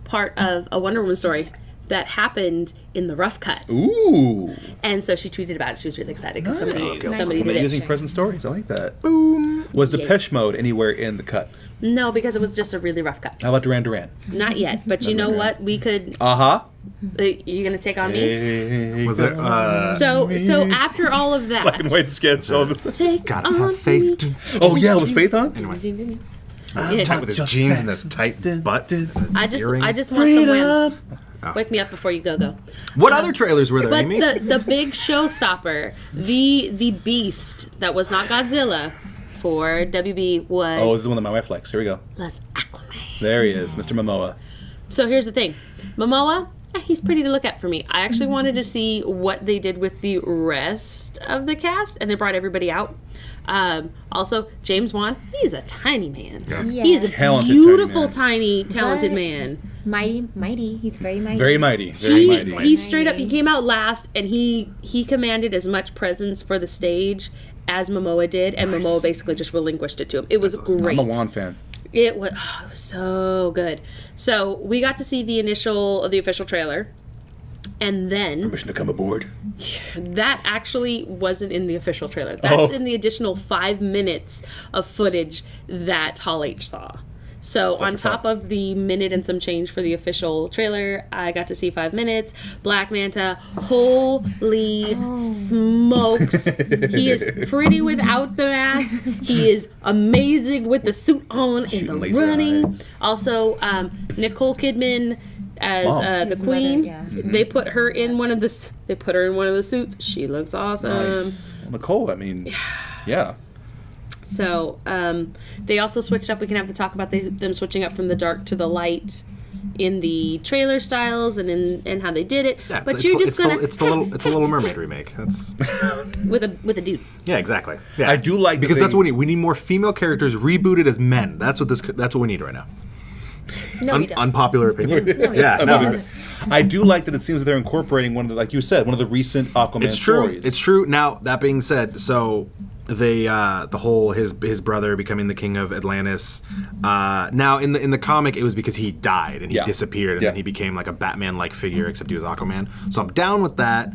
part of a Wonder Woman story that happened in the rough cut, Ooh. and so she tweeted about it. She was really excited because somebody Nice. did it. Amazing present stories. I like that. Boom. Was Depeche Mode anywhere in the cut? No, because it was just a really rough cut. How about Duran Duran? Not yet, but you know what? We could. Uh-huh. You're gonna take on me. Was there? So after all of that, Black and white sketch. All of a sudden. take Gotta on have faith. Oh, yeah, was Faith on? Yeah. Tight with his jeans and this tight butt. I just earring. want some wham. Ah. Wake me up before you go. What other trailers were there, But Amy? the big showstopper, the beast that was not Godzilla for WB was Oh, this is one that my wife likes. Here we go. Aquaman. There he is, Mr. Momoa. So here's the thing, Momoa, he's pretty to look at for me. I actually wanted to see what they did with the rest of the cast, and they brought everybody out. Also, James Wan, he's a tiny man. He is a Talented beautiful, tiny talented But- man. Mighty. He's very mighty. Very mighty. Very mighty. He straight up, he came out last, and he commanded as much presence for the stage as Momoa did, and Momoa basically just relinquished it to him. It was great. I'm a Wan fan. It was, it was so good. So we got to see the official trailer, and then Permission to come aboard. that actually wasn't in the official trailer. That's in the additional 5 minutes of footage that Hall H saw. So on top of the minute and some change for the official trailer, I got to see 5 minutes. Black Manta, holy smokes. He is pretty without the mask. He is amazing with the suit on and the laser running. eyes. Also, Nicole Kidman as the His queen. mother, They put her in one of the suits. She looks awesome. Nice. Nicole, I mean, yeah. So they also switched up. We can have to talk about them switching up from the dark to the light in the trailer styles and how they did it. Yeah, but it's you're the- just it's gonna the Little Mermaid remake. That's with a dude. yeah, exactly. Yeah. I do like because that that's what we need. We need more female characters rebooted as men. That's what we need right now. No, we don't. Unpopular opinion. we yeah, don't. no, No, it's, I do like that it seems that they're incorporating one of the, like you said, one of the recent Aquaman it's true. stories. It's true. Now that being said, so they the whole his brother becoming the king of Atlantis. Now in the comic, it was because he died and he Yeah. disappeared and Yeah. then he became like a Batman-like figure, except he was Aquaman. So I'm down with that.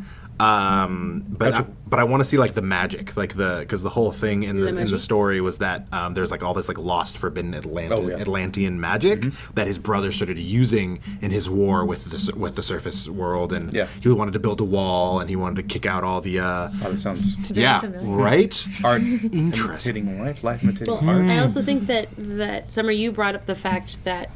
But I want to see like the magic, like because the whole thing in the magic. story was that there's like all this like lost forbidden Atlantean magic that his brother started using in his war with the surface world, and he wanted to build a wall and he wanted to kick out all the that sounds familiar. right art interesting. imitating life imitating Well, art. I also think that Summer, you brought up the fact that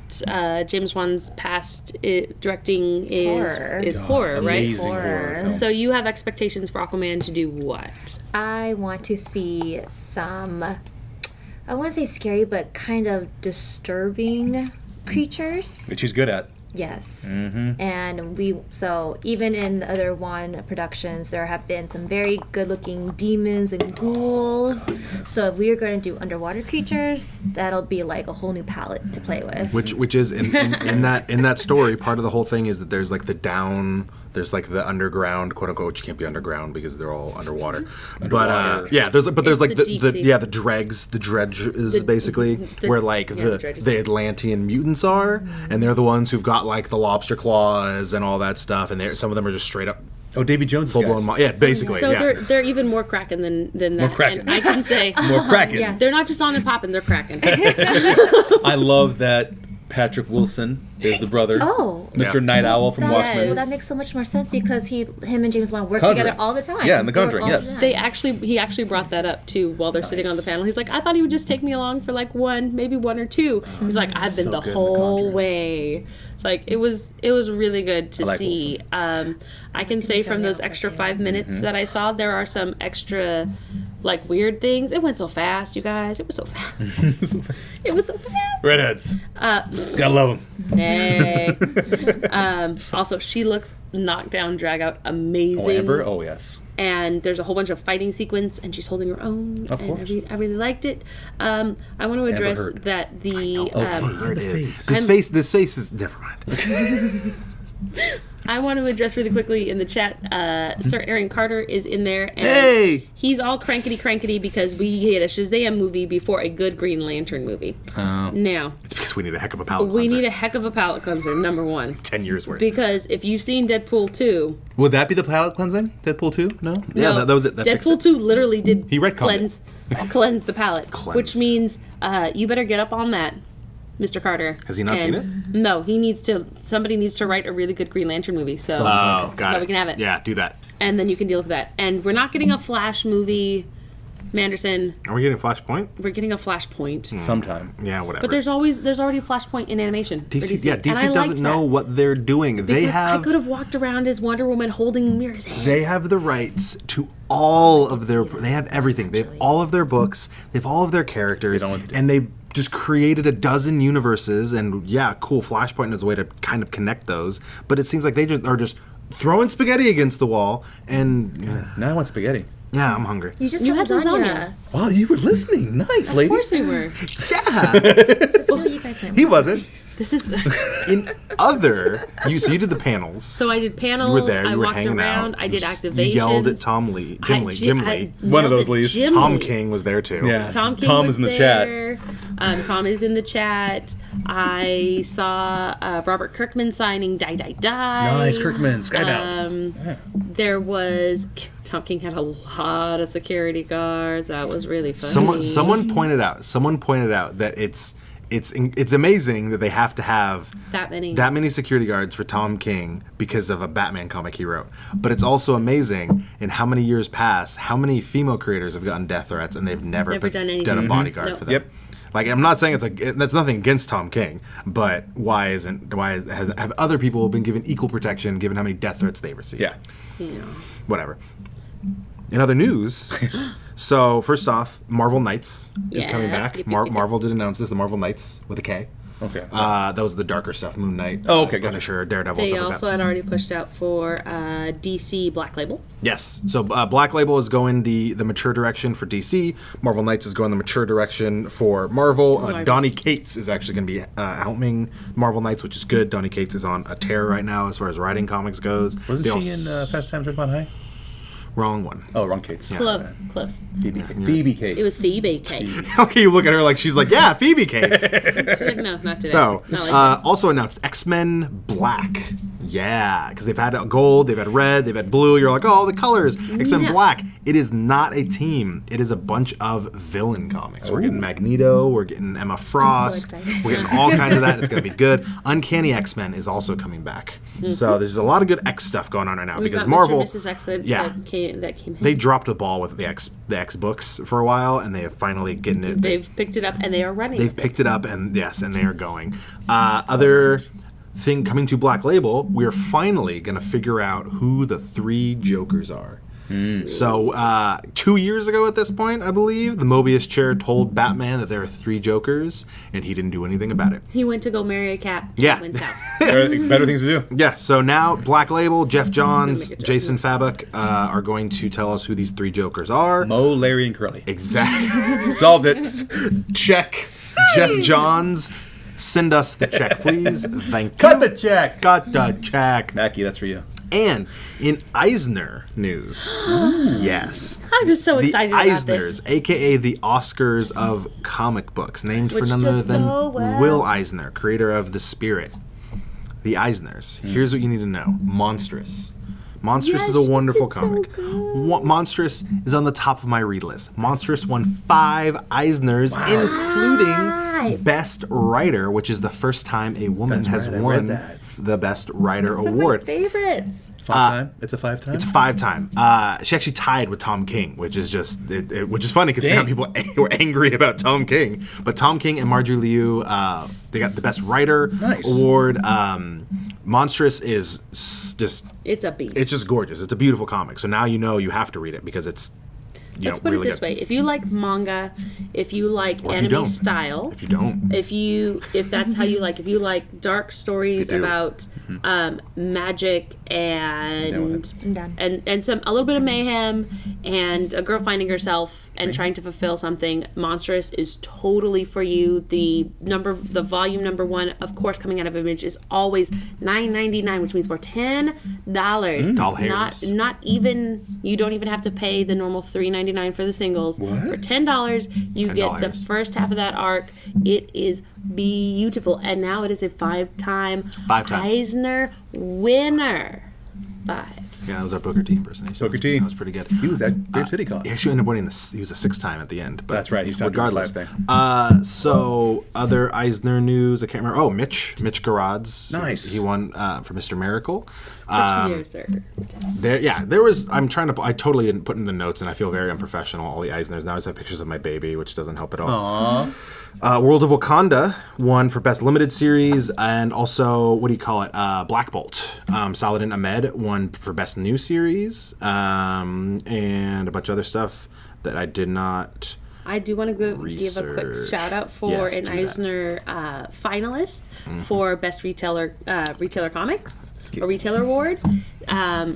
James Wan's past directing is horror, right? Amazing horror films. So you have expectations for Aquaman to do what? I want to see some, I want to say scary, but kind of disturbing creatures. Which he's good at. Yes. And so even in the other one productions, there have been some very good looking demons and ghouls. So if we are going to do underwater creatures, that'll be like a whole new palette to play with. Which is in that story, part of the whole thing is that there's like there's like the underground, quote unquote, which can't be underground because they're all underwater. But there's It's like the deep sea. the dregs, the dredge is basically where like the dredges. Atlantean mutants are, and they're the ones who've got like the lobster claws and all that stuff, and some of them are just straight up Oh, Davy Jones. full blown. Yeah, basically. So yeah. they're even more Kraken than that. More Kraken. And I can say More Kraken. yeah. they're not just on and popping; they're Kraken. I love that Patrick Wilson is the brother. Oh. Mr. Yeah. Night Owl from Yes. Watchmen. Well, that makes so much more sense because him and James Wan work Conjuring. together all the time. Yeah, in The They work Conjuring, all the yes. time. He actually brought that up too while they're sitting on the Nice. panel. He's like, I thought he would just take me along for like maybe one or two. He's like, I've been So the good in The whole Conjuring. way. Like it was really good to I like see. I can say from those extra 5 minutes that I saw, there are some extra like weird things. It went so fast, you guys. It was so fast. It was so fast. Redheads. Gotta love them. Hey. Also, she looks knocked down, drag out, amazing. Oh, Amber? Oh, yes. And there's a whole bunch of fighting sequence, and she's holding her own. Of and course. I really liked it. I want to address Heard. that the. There it is. face. This face is never mind. I want to address really quickly in the chat. Sir Aaron Carter is in there, and Hey! he's all crankety because we had a Shazam movie before a good Green Lantern movie. Now It's because we need a heck of a palate we cleanser. need a heck of a palate cleanser. Number one, 10 years worth. because if you've seen Deadpool 2, Would that be the palate cleansing? Deadpool 2? No? Yeah, no, that was it. That fixed Deadpool it. 2 literally did He retconned cleanse the palate, which Cleansed. means you better get up on that, Mr. Carter. Has he not seen it? No, he needs to. Somebody needs to write a really good Green Lantern movie. So, Oh, got so it. we can have it. Yeah, do that. And then you can deal with that. And we're not getting a Flash movie, Manderson. Are we getting Flashpoint? We're getting a Flashpoint. Sometime. Yeah, whatever. But there's already a Flashpoint in animation. for DC, yeah, And I DC liked doesn't know that, what they're doing. They because I have could have walked around as Wonder Woman holding Mirror's hand. they have the rights to all of their. They have everything. They have all of their books. They have all of their characters, They don't want to do and they just created a dozen universes. And yeah, cool. Flashpoint is a way to kind of connect those. But it seems like they just are just throwing spaghetti against the wall. And Now I want spaghetti. yeah, I'm hungry. You just You had had lasagna. lasagna. Wow, you were listening. Nice, Of ladies. course we were. Yeah, No, you guys went He wasn't. This is. In other, you did the panels. So I did panels. You were there. I You were walked hanging around. out. I did You activations. yelled at Jim Lee. One of those Lees. Lees. Tom King was there too. Yeah. Tom King Tom was is in the chat. there. Tom is in the chat. I saw Robert Kirkman signing Die Die Die. Nice, Kirkman, Skybound. There was Tom King had a lot of security guards. That was really funny. Someone pointed out that it's amazing that they have to have that many security guards for Tom King because of a Batman comic he wrote. But it's also amazing in how many years pass, how many female creators have gotten death threats and they've never done anything. done a bodyguard Nope. for them. Yep. Like, I'm not saying that's nothing against Tom King, but have other people been given equal protection given how many death threats they received? Yeah. Whatever. In other news, so first off, Marvel Knights is Yeah. coming back. Yep, yep, yep. Marvel did announce this, the Marvel Knights with a K. Okay. That was the darker stuff, Moon Knight, Oh, okay, gotcha. Punisher, Daredevil, They stuff like also that. had already pushed out for DC Black Label. Yes, so Black Label is going the mature direction for DC. Marvel Knights is going the mature direction for Marvel. Marvel. Donny Cates is actually going to be helming Marvel Knights, which is good. Donny Cates is on a tear right now as far as writing comics goes. Wasn't They she in Fast Times at Ridgemont High? Wrong one. Oh, wrong Kate's. Close. Phoebe Cates. It was Phoebe Kate. Okay, you look at her like she's like, yeah, Phoebe Cates. She's like, no, not today. No. Not like this. Also announced X-Men Black. Yeah, because they've had gold, they've had red, they've had blue. You're like, oh, the colors. X-Men No. Black. It is not a team. It is a bunch of villain comics. We're getting Magneto. We're getting Emma Frost. excited. We're getting all kinds of that. It's going to be good. Uncanny X-Men is also coming back. So there's a lot of good X stuff going on right now We've because got Marvel. Mr. and Mrs. X that, Yeah. that came in. They dropped the ball with the X books for a while, and they have finally getting it. They've picked it up and they are running. They've picked it up, and yes, and they are going. Other thing coming to Black Label, we're finally going to figure out who the 3 Jokers are. So 2 years ago at this point, I believe, the Mobius chair told Batman that there are 3 Jokers, and he didn't do anything about it. He went to go marry a cat. Yeah. And went south. Better things to do. Yeah, so now Black Label, Jeff Johns, make a joke. Jason Fabok are going to tell us who these 3 Jokers are. Mo, Larry, and Curly. Exactly. Solved it. Check. Jeff Johns, send us the check, please. Thank you. Cut the check. Got the check. Mackie, that's for you. And in Eisner news, yes, I'm just so the excited about Eisners, this. aka the Oscars of comic books, named for Which none other does than so well. Will Eisner, creator of The Spirit. The Eisners. Here's what you need to know: Monstrous. Monstrous is a Yes, wonderful it's so comic. good. Monstrous is on the top of my read list. Monstrous won 5 Eisners, including Best Writer, which is the first time a woman That's has right, I read won that. the Best Writer One of my award. favorites. 5 time? It's a 5 time? It's 5 time. She actually tied with Tom King, which is just which is funny because Dang. people were angry about Tom King. But Tom King and Marjorie Liu, they got the Best Writer Nice. award. Monstrous is just It's a beast. it's just gorgeous. It's a beautiful comic. So now you know you have to read it because it's Let's put really it this good. way: if you like manga, if you like Or if you anime don't. style, If you don't, if that's how you like, if you like dark stories do. about magic and I'm done. and some a little bit of mayhem and a girl finding herself and trying to fulfill something, Monstrous is totally for you. The volume number 1, of course, coming out of Image is always $9.99, which means for $10. Doll hairs. Not even, you don't even have to pay the normal $3.99 for the singles. For $10, you $10 get the hairs. first half of that arc. It is beautiful, and now it is a 5-time Five-time. Eisner winner. 5. yeah, that was our Booker T impersonation. Booker T. That was pretty good. He was at Grape City Con. He actually ended up winning this. He was a 6-time at the end. But That's right, he's not doing the regardless. five thing. So other Eisner news. I can't remember. Oh, Mitch Gerads. Nice. He won for Mr. Miracle. Years, sir. There was. I totally didn't put in the notes, and I feel very unprofessional. All the Eisners now. I just have pictures of my baby, which doesn't help at all. World of Wakanda won for Best Limited Series, and also what do you call it? Black Bolt. Saladin Ahmed won for Best New Series, and a bunch of other stuff that I did not. I do want to give a quick Research. shout out for Yes, an do that. Eisner finalist for Best Retailer Comics, a Retailer Award.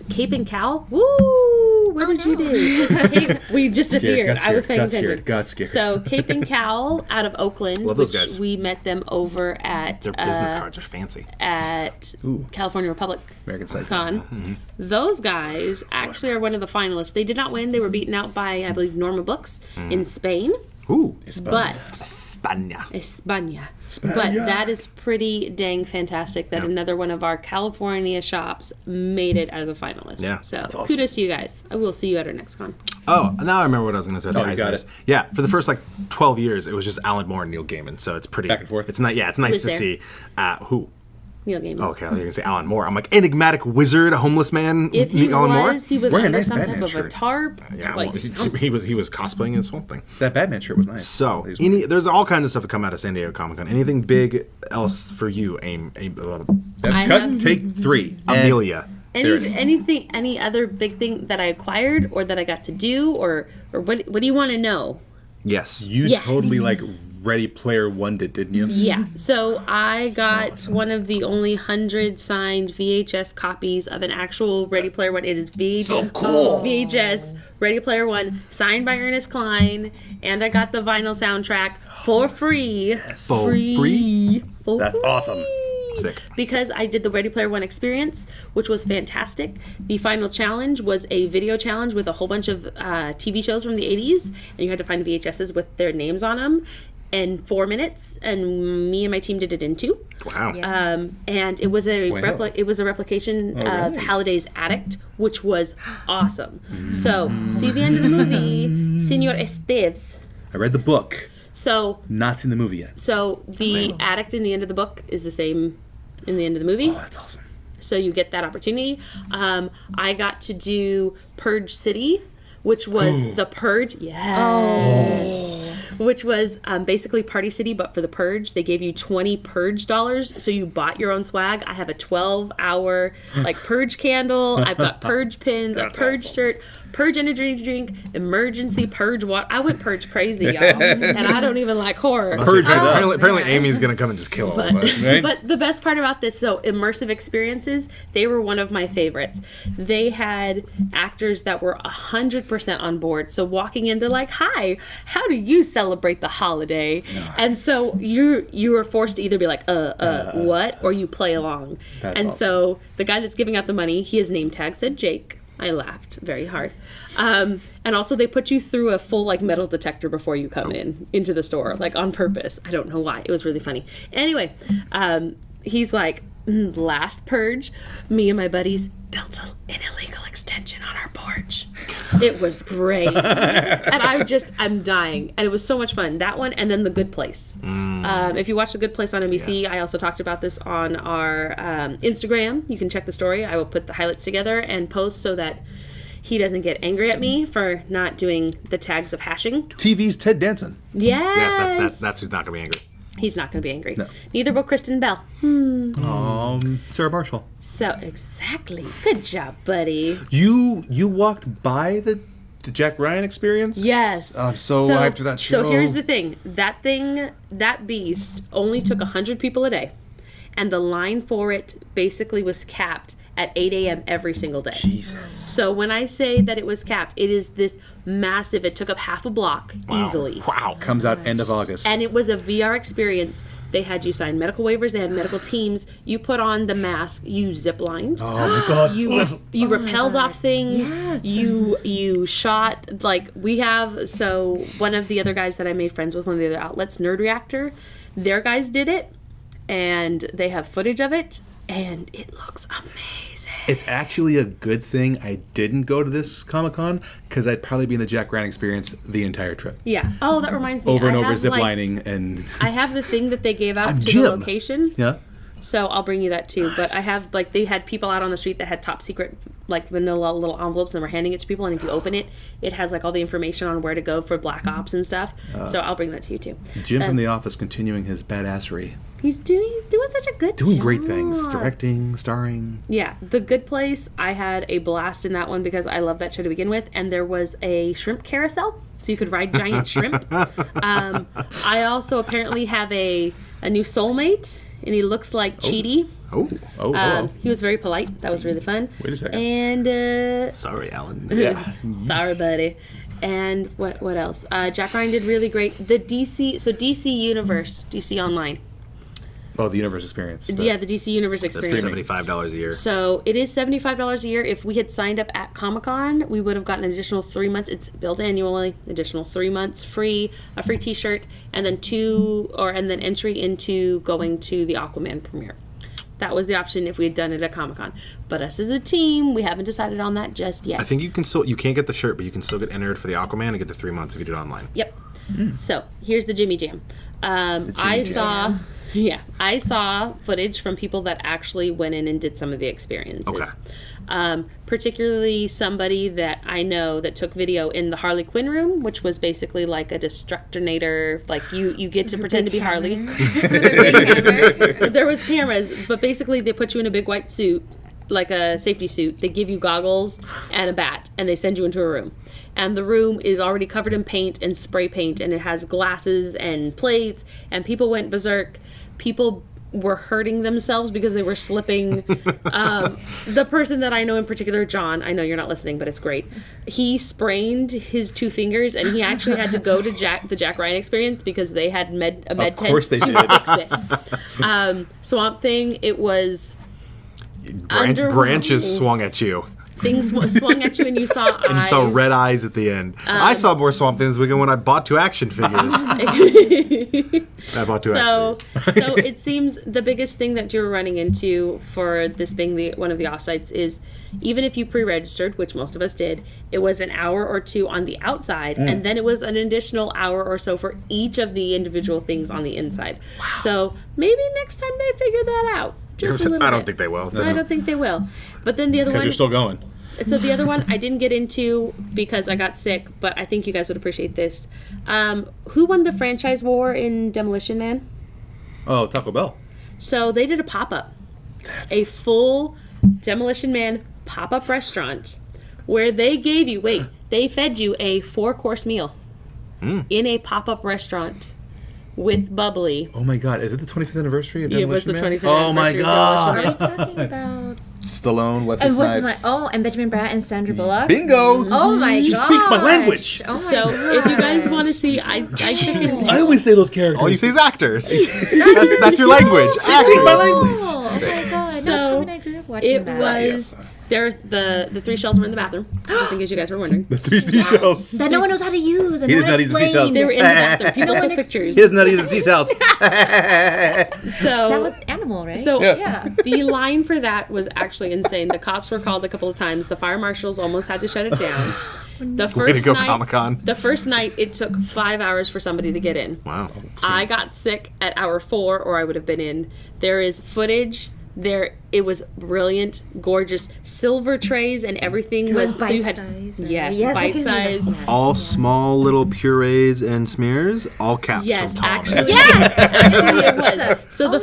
Cape and Cowl, woo! what did you do? We just appeared. got I was scared, paying got scared, attention. got scared. So Cape and Cowl out of Oakland, Love those which guys. we met them over at Their business cards are fancy. at California Republic American Psycho. Con. Those guys actually are one of the finalists. They did not win. They were beaten out by, I believe, Norma Books in Spain. Ooh. But España. España. España. But that is pretty dang fantastic that another one of our California shops made it as a finalist. Yeah, So that's awesome. kudos to you guys. I will see you at our next con. Oh, now I remember what I was going to say about the you got Eisners. it. Yeah, for the first 12 years, it was just Alan Moore and Neil Gaiman. So it's pretty Back and forth. It's not. Yeah, it's nice was to there. see. Who? Neil Gaiman. Okay, you're gonna say Alan Moore. I'm like enigmatic wizard, a homeless man. If he Alan Moore. was, he was Wearing a under nice some Batman type of a shirt. tarp. Yeah, like well, he was cosplaying as something. That Batman shirt was nice. So That was there's all kinds of stuff that come out of San Diego Comic Con. Anything big else for you, I cut, have- take 3. Amelia? There it is. any other big thing that I acquired or that I got to do or what do you want to know? Yes. You Yes. totally Ready Player One did, didn't you? Yeah. So I got one of the only 100 signed VHS copies of an actual Ready Player One. It is VHS Ready Player One, signed by Ernest Cline, and I got the vinyl soundtrack for free. For free? For That's free. awesome. Sick. Because I did the Ready Player One experience, which was fantastic. The final challenge was a video challenge with a whole bunch of TV shows from the 80s, and you had to find VHSs with their names on them in 4 minutes, and me and my team did it in 2. Wow. And it was a Wow. it was a replication of Halliday's Addict, which was awesome. So, see the end of the movie, Senor Esteves. I read the book, So not seen the movie yet. the addict in the end of the book is the same in the end of the movie. Oh, that's awesome. So you get that opportunity. I got to do Purge City, which was the Purge. Yes. Which was basically Party City, but for the Purge. They gave you 20 Purge dollars, so you bought your own swag. I have a 12-hour Purge candle. I've got Purge pins, a Purge shirt, Purge energy drink, emergency Purge water. I went Purge crazy, y'all, and I don't even like horror. Purge it up. Apparently, Amy's gonna come and just kill all of us. Right? But the best part about this, so immersive experiences, they were one of my favorites. They had actors that were 100% on board. So walking in, they're like, "Hi, how do you celebrate the holiday?" And so you are forced to either be like, what, or you play along. That's and awesome. so the guy that's giving out the money, his name tag said Jake. I laughed very hard. And also they put you through a full metal detector before you come into the store, on purpose. I don't know why. It was really funny. Anyway, he's like, last Purge, me and my buddies built an illegal extension on our porch. It was great. And I'm dying. And it was so much fun. That one, and then The Good Place. If you watch The Good Place on NBC, Yes. I also talked about this on our Instagram. You can check the story. I will put the highlights together and post so that he doesn't get angry at me for not doing the tags of hashing. TV's Ted Danson. Yes. Yes, that's who's not gonna be angry. He's not going to be angry. No. Neither will Kristen Bell. Sarah Marshall. So, exactly. Good job, buddy. You walked by the Jack Ryan experience? Yes. I'm so hyped for that show. So here's the thing. That beast only took 100 people a day. And the line for it basically was capped at 8 a.m. every single day. Jesus. So when I say that it was capped, it is this massive, it took up half a block easily. Wow. Comes out end of August. And it was a VR experience. They had you sign medical waivers. They had medical teams. You put on the mask. You zip lined. oh my God. You repelled off things. You shot we have. So one of the other guys that I made friends with, one of the other outlets, Nerd Reactor, their guys did it, and they have footage of it, and it looks amazing. It's actually a good thing I didn't go to this Comic-Con because I'd probably be in the Jack Ryan experience the entire trip. Yeah. Oh, that reminds me. Over and I over have, ziplining and I have the thing that they gave out I'm to Jim. the location. yeah. So I'll bring you that too. But I have they had people out on the street that had top secret vanilla little envelopes and were handing it to people. And if you open it, it has all the information on where to go for Black Ops and stuff. So I'll bring that to you too. Jim from The Office continuing his badassery. He's doing such a good Doing job. great things. Directing, starring. Yeah, The Good Place. I had a blast in that one because I love that show to begin with, and there was a shrimp carousel, so you could ride giant shrimp. I also apparently have a new soulmate, and he looks like Chidi Oh, Oh, hello. He was very polite. That was really fun. Wait a second. And sorry, Alan. Yeah. sorry, buddy. And what else? Jack Ryan did really great. The DC Universe, DC Online. Oh, the Universe Experience. Yeah, the DC Universe That's experience. $75 a year. So it is $75 a year. If we had signed up at Comic-Con, we would have gotten an additional 3 months. It's billed annually. Additional 3 months free, a free T-shirt, and then entry into going to the Aquaman premiere. That was the option if we had done it at Comic-Con. But us as a team, we haven't decided on that just yet. I think you can't get the shirt, but you can still get entered for the Aquaman and get the 3 months if you do it online. Yep. So here's the Jimmy Jam. I saw footage from people that actually went in and did some of the experiences. Okay. Particularly somebody that I know that took video in the Harley Quinn room, which was basically like a Destructinator. Like you get to pretend to be Harley. There was cameras, but basically they put you in a big white suit, like a safety suit. They give you goggles and a bat, and they send you into a room. And the room is already covered in paint and spray paint, and it has glasses and plates, and people went berserk. People were hurting themselves because they were slipping. The person that I know in particular, John, I know you're not listening, but it's great. He sprained his 2 fingers, and he actually had to go to the Jack Ryan experience because they had a med tent course they to did. fix it. Swamp Thing, it was Branches swung at you. things swung at you, and you saw eyes. And you saw red eyes at the end. I saw more Swamp Thing this weekend when I bought 2 action figures. I bought 2 action figures. So it seems the biggest thing that you're running into for this being one of the offsites is even if you pre-registered, which most of us did, it was an hour or 2 on the outside, and then it was an additional hour or so for each of the individual things on the inside. Wow. So maybe next time they figure that out. Just a little I don't bit. think they will. I don't think they will. But then the other Because one... you're still going. So the other one I didn't get into because I got sick, but I think you guys would appreciate this. Who won the franchise war in Demolition Man? Oh, Taco Bell. So they did a pop-up. A full Demolition Man pop-up restaurant where they fed you a 4-course meal in a pop-up restaurant with bubbly. Oh my God! Is it the 25th anniversary of It was Demolition the Man? 25th Oh my anniversary of God! What are you talking about? Stallone, Wesley And Snipes. and Benjamin Bratt and Sandra Bullock. Bingo! Oh my god. She speaks my language. Oh my So if you guys want to see, I took I always say those characters. All you say is actors. That's your language. She speaks my language. Oh my god. So, No, Tommy and I grew up watching it that. was the 3 shells were in the bathroom, just in case you guys were wondering. The 3 seashells. That no one knows how to use. And He no does one not use the explained. seashells. They were in the bathroom. People took pictures. He does not use the seashells. So That was animal, right? So yeah. the line for that was actually insane. The cops were called a couple of times. The fire marshals almost had to shut it down. The Way to first go, night, Comic-Con. the first night, it took 5 hours for somebody to get in. Wow. I got sick at hour 4, or I would have been in. There is footage. It was brilliant, gorgeous silver trays, and everything was so you had Bite-size, right? yes, Yes, I bite can size. imagine. All small little purees and smears, all caps Yes, from Tom. actually, Yes! actually it was. So Oh the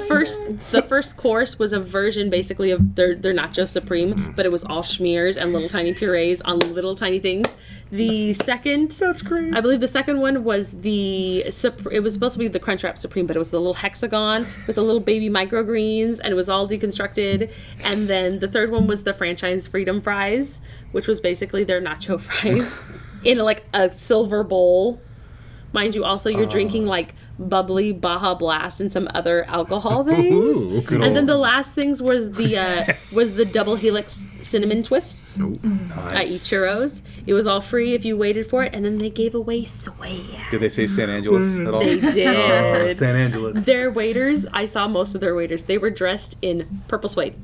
my first course was a version basically of their Nacho Supreme, but it was all schmears and little tiny purees on little tiny things. The second, That's great. I believe the second one was it was supposed to be the Crunchwrap Supreme, but it was the little hexagon with the little baby microgreens, and it was all deconstructed. And then the third one was the franchise Freedom Fries, which was basically their nacho fries in like a silver bowl. Mind you, also you're drinking like bubbly Baja Blast and some other alcohol things. Ooh, good And then old- the last things was the double helix cinnamon twists at Ichiro's. It was all free if you waited for it, and then they gave away sway. Did they say San Angeles at all? They did. San Angeles. Their waiters, I saw most of their waiters. They were dressed in purple suede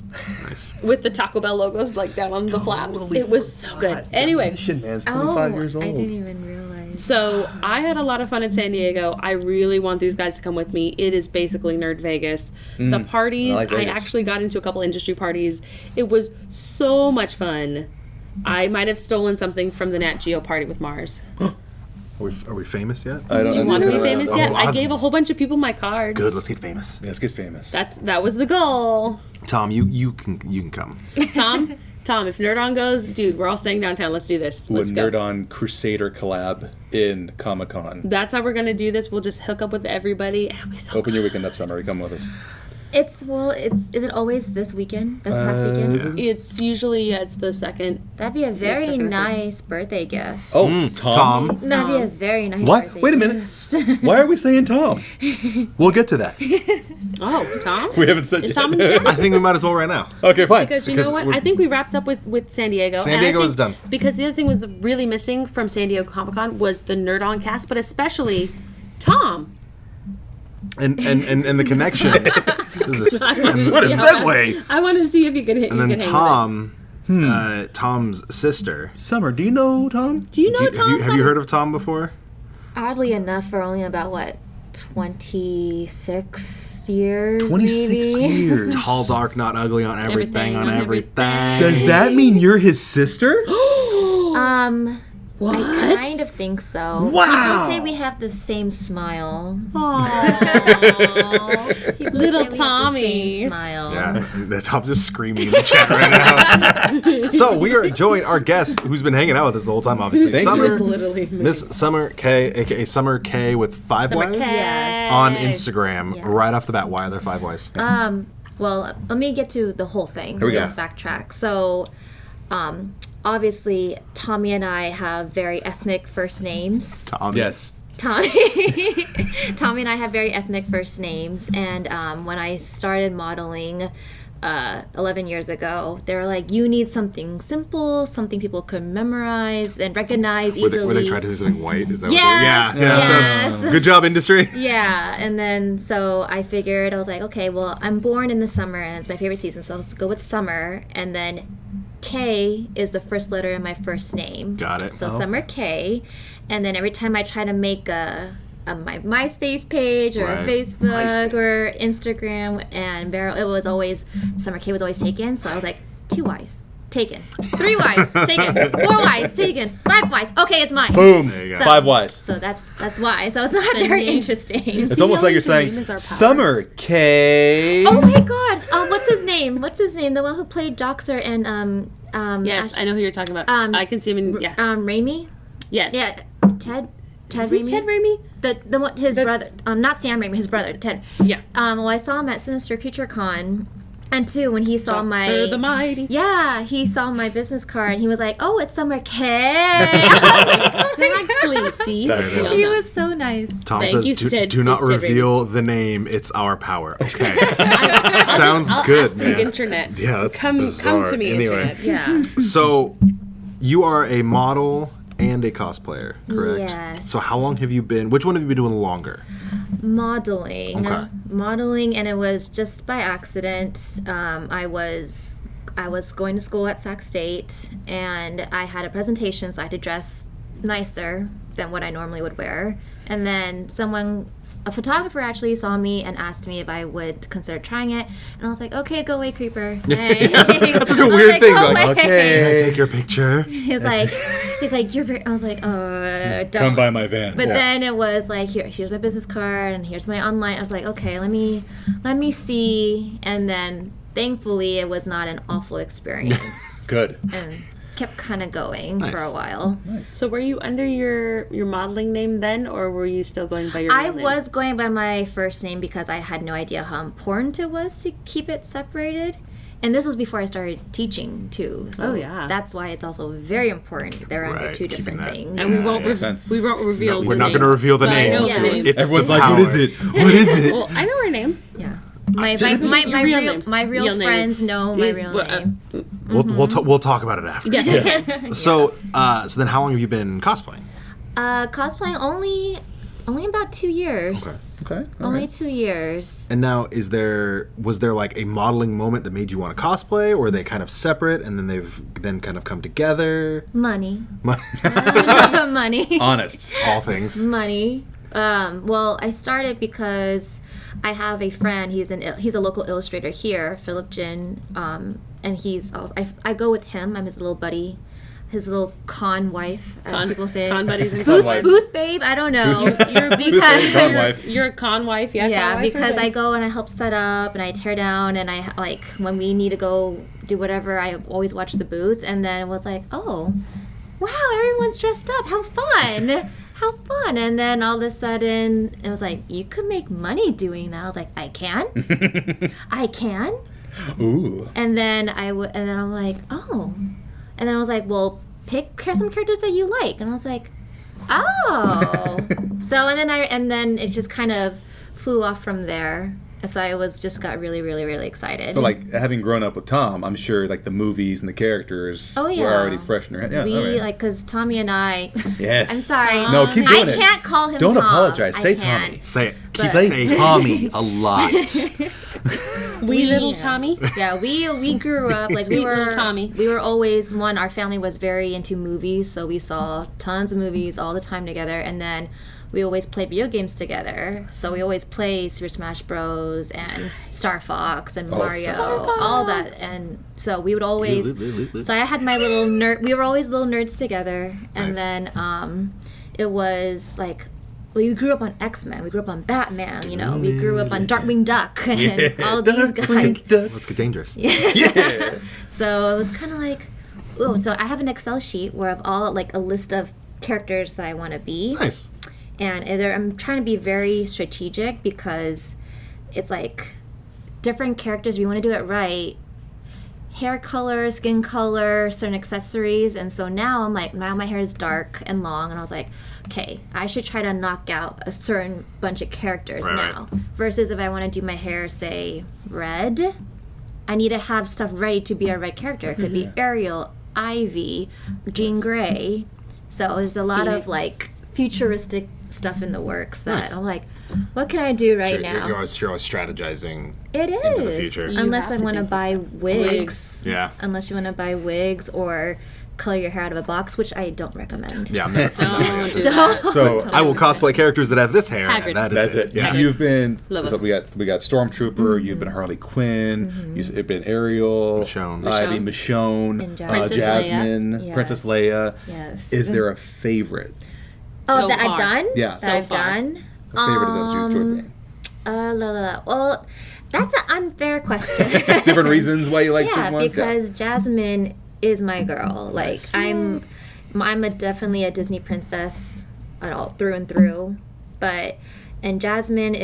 Nice. with the Taco Bell logos like down on the flaps. It was so good. Anyway, Demolition Man's 25 years old. I didn't even realize. so I had a lot of fun in San Diego. I really want these guys to come with me. It is basically Nerd Vegas. The parties, I like I Vegas. actually got into a couple industry parties. It was so much fun. I might have stolen something from the Nat Geo party with Mars. Are we famous yet? I don't Do you want to be know. famous yet? Oh, I I've- gave a whole bunch of people my cards. Good. Let's get famous. Let's get famous. That was the goal. Tom, you can come. Tom, if Nerd On goes, dude, we're all staying downtown. Let's do this. Would Let's go. Nerd On Crusader collab in Comic Con. That's how we're gonna do this. We'll just hook up with everybody, and it'll be so Open your weekend up, Summer. Come with us. It's is it always this weekend? This past weekend? It's usually it's the second. That'd be a very second or third. nice birthday gift. Oh, Tom. That'd be a very nice What? birthday Wait a minute. Why are we saying Tom? We'll get to that. Oh, Tom. We haven't said Is yet. Tom in town? I think we might as well right now. Okay, fine. Because you Because know what? we're- I think we wrapped up with San Diego. San And I Diego think is done. Because the other thing was really missing from San Diego Comic Con was the Nerd On cast, but especially Tom. And the connection. This is, and, What a segue. I want to see if you could hit. and then Tom, Tom's sister. Summer, do you know Tom? Do you know Tom? Have you heard of Tom before? Oddly enough, for only about 26 years. 26 maybe. years. Tall, dark, not ugly on everything, Everything, on on everything. Does that mean you're his sister? What? I kind of think so. Wow. People say we have the same smile. Aw. People say we Little have the Tommy. same smile. Yeah, Tom's just screaming in the chat right now. So we are joined our guest, who's been hanging out with us the whole time. Obviously, Thank you. Summer, It was literally me. Miss Summer K, aka Summer K with 5 Summer Ys K. Yes. on Instagram. Yes. Right off the bat, why are there 5 Ys? Well, let me get to the whole thing. Here we go. Backtrack. So, obviously, Tommy and I have very ethnic first names. Tom. Yes. Tommy and I have very ethnic first names, and when I started modeling 11 years ago, they were like, "You need something simple, something people could memorize and recognize easily." Were they trying to say something white? Is that Yes, what they yes. So, good job, industry. Yeah, and then so I figured I was like, okay, well, I'm born in the summer and it's my favorite season, so let's go with summer. And then K is the first letter in my first name. Got it. So Summer K, and then every time I try to make my MySpace page or Right. a Facebook MySpace. or Instagram and Barrel, it was always Summer K was always taken. So I was like 2 Ys. Taken. 3 Ys. Taken. 4 Ys. Taken. 5 Ys. Okay, it's mine. Boom. There you go. 5 Ys. So that's why. So it's not very name- interesting. It's almost like you're the name saying is our power. Summer K. Oh my god! What's his name? What's his name? The one who played Joxer and Yes, I know who you're talking about. I can see him in. Yeah. Raimi. Yes. Yeah, Ted. Ted Is he Raimi. Ted Raimi? The one his brother. Not Sam Raimi. His brother Ted. Yeah. Well, I saw him at Sinister Creature Con, and too when he saw Sir the Mighty. Yeah, he saw my business card and he was like, "Oh, it's Summer K." Exactly. See? That's Well awesome. He done. was so nice. Tom Thank says, you, do, Ted- do not Ted Raimi. reveal the name. It's our power. Okay. I'll Sounds I'll good, ask man. The internet. Yeah, that's come bizarre. to me, Anyway. internet. Yeah. So, you are a model and a cosplayer, correct? Yes. So, how long have you been? Which one have you been doing longer? Modeling. Okay. Modeling, and it was just by accident. I was going to school at Sac State, and I had a presentation, so I had to dress nicer than what I normally would wear. And then a photographer actually saw me and asked me if I would consider trying it. And I was like, okay, go away, creeper. Hey. That's such a I was weird like, thing. "Go Like, away." can I take your picture? He's like, you're very, I was like, don't. Come by my van. But then it was like, here's my business card and here's my online. I was like, okay, let me see. And then thankfully it was not an awful experience. Good. And kept kind of going for Nice. a while. So were you under your modeling name then, or were you still going by your I real name? was going by my first name because I had no idea how important it was to keep it separated. And this was before I started teaching too. So Oh, yeah. that's why it's also very important. They're under Right, two keeping different that- things. And we won't makes sense. we won't reveal. We're the not name. going to reveal the But I name. know Yeah. the name. It's Everyone's the like, what power. is it? What is it? Well, I know her name. Yeah. My real name. friends know my Is- real well, name. We'll talk about it after. Yes. So, so then how long have you been cosplaying? Cosplaying only about 2 years. Okay. Only 2 years. And now, was there like a modeling moment that made you want to cosplay, or are they kind of separate and then they've kind of come together? Money. Money. Honest. All things. Money. Well, I started because I have a friend. He's a local illustrator here, Philip Jin. And I go with him. I'm his little buddy, his little con wife, as people say. Con buddies and Booth, con wives. booth babe. I don't know. You're a because Con wife. You're a con wife, yeah. yeah, con wives are because good. I go and I help set up and I tear down and I like when we need to go do whatever. I always watch the booth and then it was like, oh, wow, everyone's dressed up. How fun! how fun. And then all of a sudden, it was like, you could make money doing that. I was like, I can? I can? Ooh. And then and then I'm like, oh. And then I was like, well, pick some characters that you like. And I was like, oh. So, and then it just kind of flew off from there. And so I got really, really, really excited. So, like, having grown up with Tom, I'm sure, like, the movies and the characters Oh, yeah. were already fresh in your head. Yeah, we, all right. like, because Tommy and I... Yes. I'm sorry. No, keep doing I it. can't call him Don't Tom. apologize. I Say can't. Tommy. Say it. But- Keep Say saying Tommy a lot. Wee little Tommy. Yeah, we grew up like we Sweet little were Tommy. We were always our family was very into movies, so we saw tons of movies all the time together, and then we always played video games together. So we always play Super Smash Bros. And Star Fox and Mario, Star all that, and so we would always. So I had my little nerd. We were always little nerds together, and Nice. then it was like. We grew up on X-Men. We grew up on Batman. You know, we grew up on Darkwing Duck and all these guys. Let's get dangerous. Yeah. So it was kind of like, oh, so I have an Excel sheet where I've all like a list of characters that I want to be, Nice. and I'm trying to be very strategic because it's like different characters. We want to do it right. Hair color, skin color, certain accessories, and so now I'm like, now my hair is dark and long, and I was like, okay, I should try to knock out a certain bunch of characters Right, now. Versus if I want to do my hair, say, red, I need to have stuff ready to be a red character. It could be Ariel, Ivy, Jean Grey. So there's a lot of Phoenix. like futuristic stuff in the works that Nice. I'm like, what can I do right You're now? always strategizing. It is. into the future. You Unless I have to want to think buy about wigs. Yeah. Unless you want to buy wigs or color your hair out of a box, which I don't recommend. Yeah, I'm never. Don't do that. So I will cosplay characters that have this hair. Hagrid. And that is that's it. it. Yeah. You've been. Love So it. we got Stormtrooper. You've been Harley Quinn. You've been Ariel. Michonne. Ivy, Michonne. And Jasmine. Princess Jasmine. Leia. Princess Yes. Leia. Yes. Is there a favorite? Oh, So that far. I've done? Yeah. That So I've far. done? A favorite of those you enjoyed being? Well, that's an unfair question. Different reasons why you like Yeah, certain ones? because Jasmine is my girl. Like Nice. I'm definitely a Disney princess all through and through. And Jasmine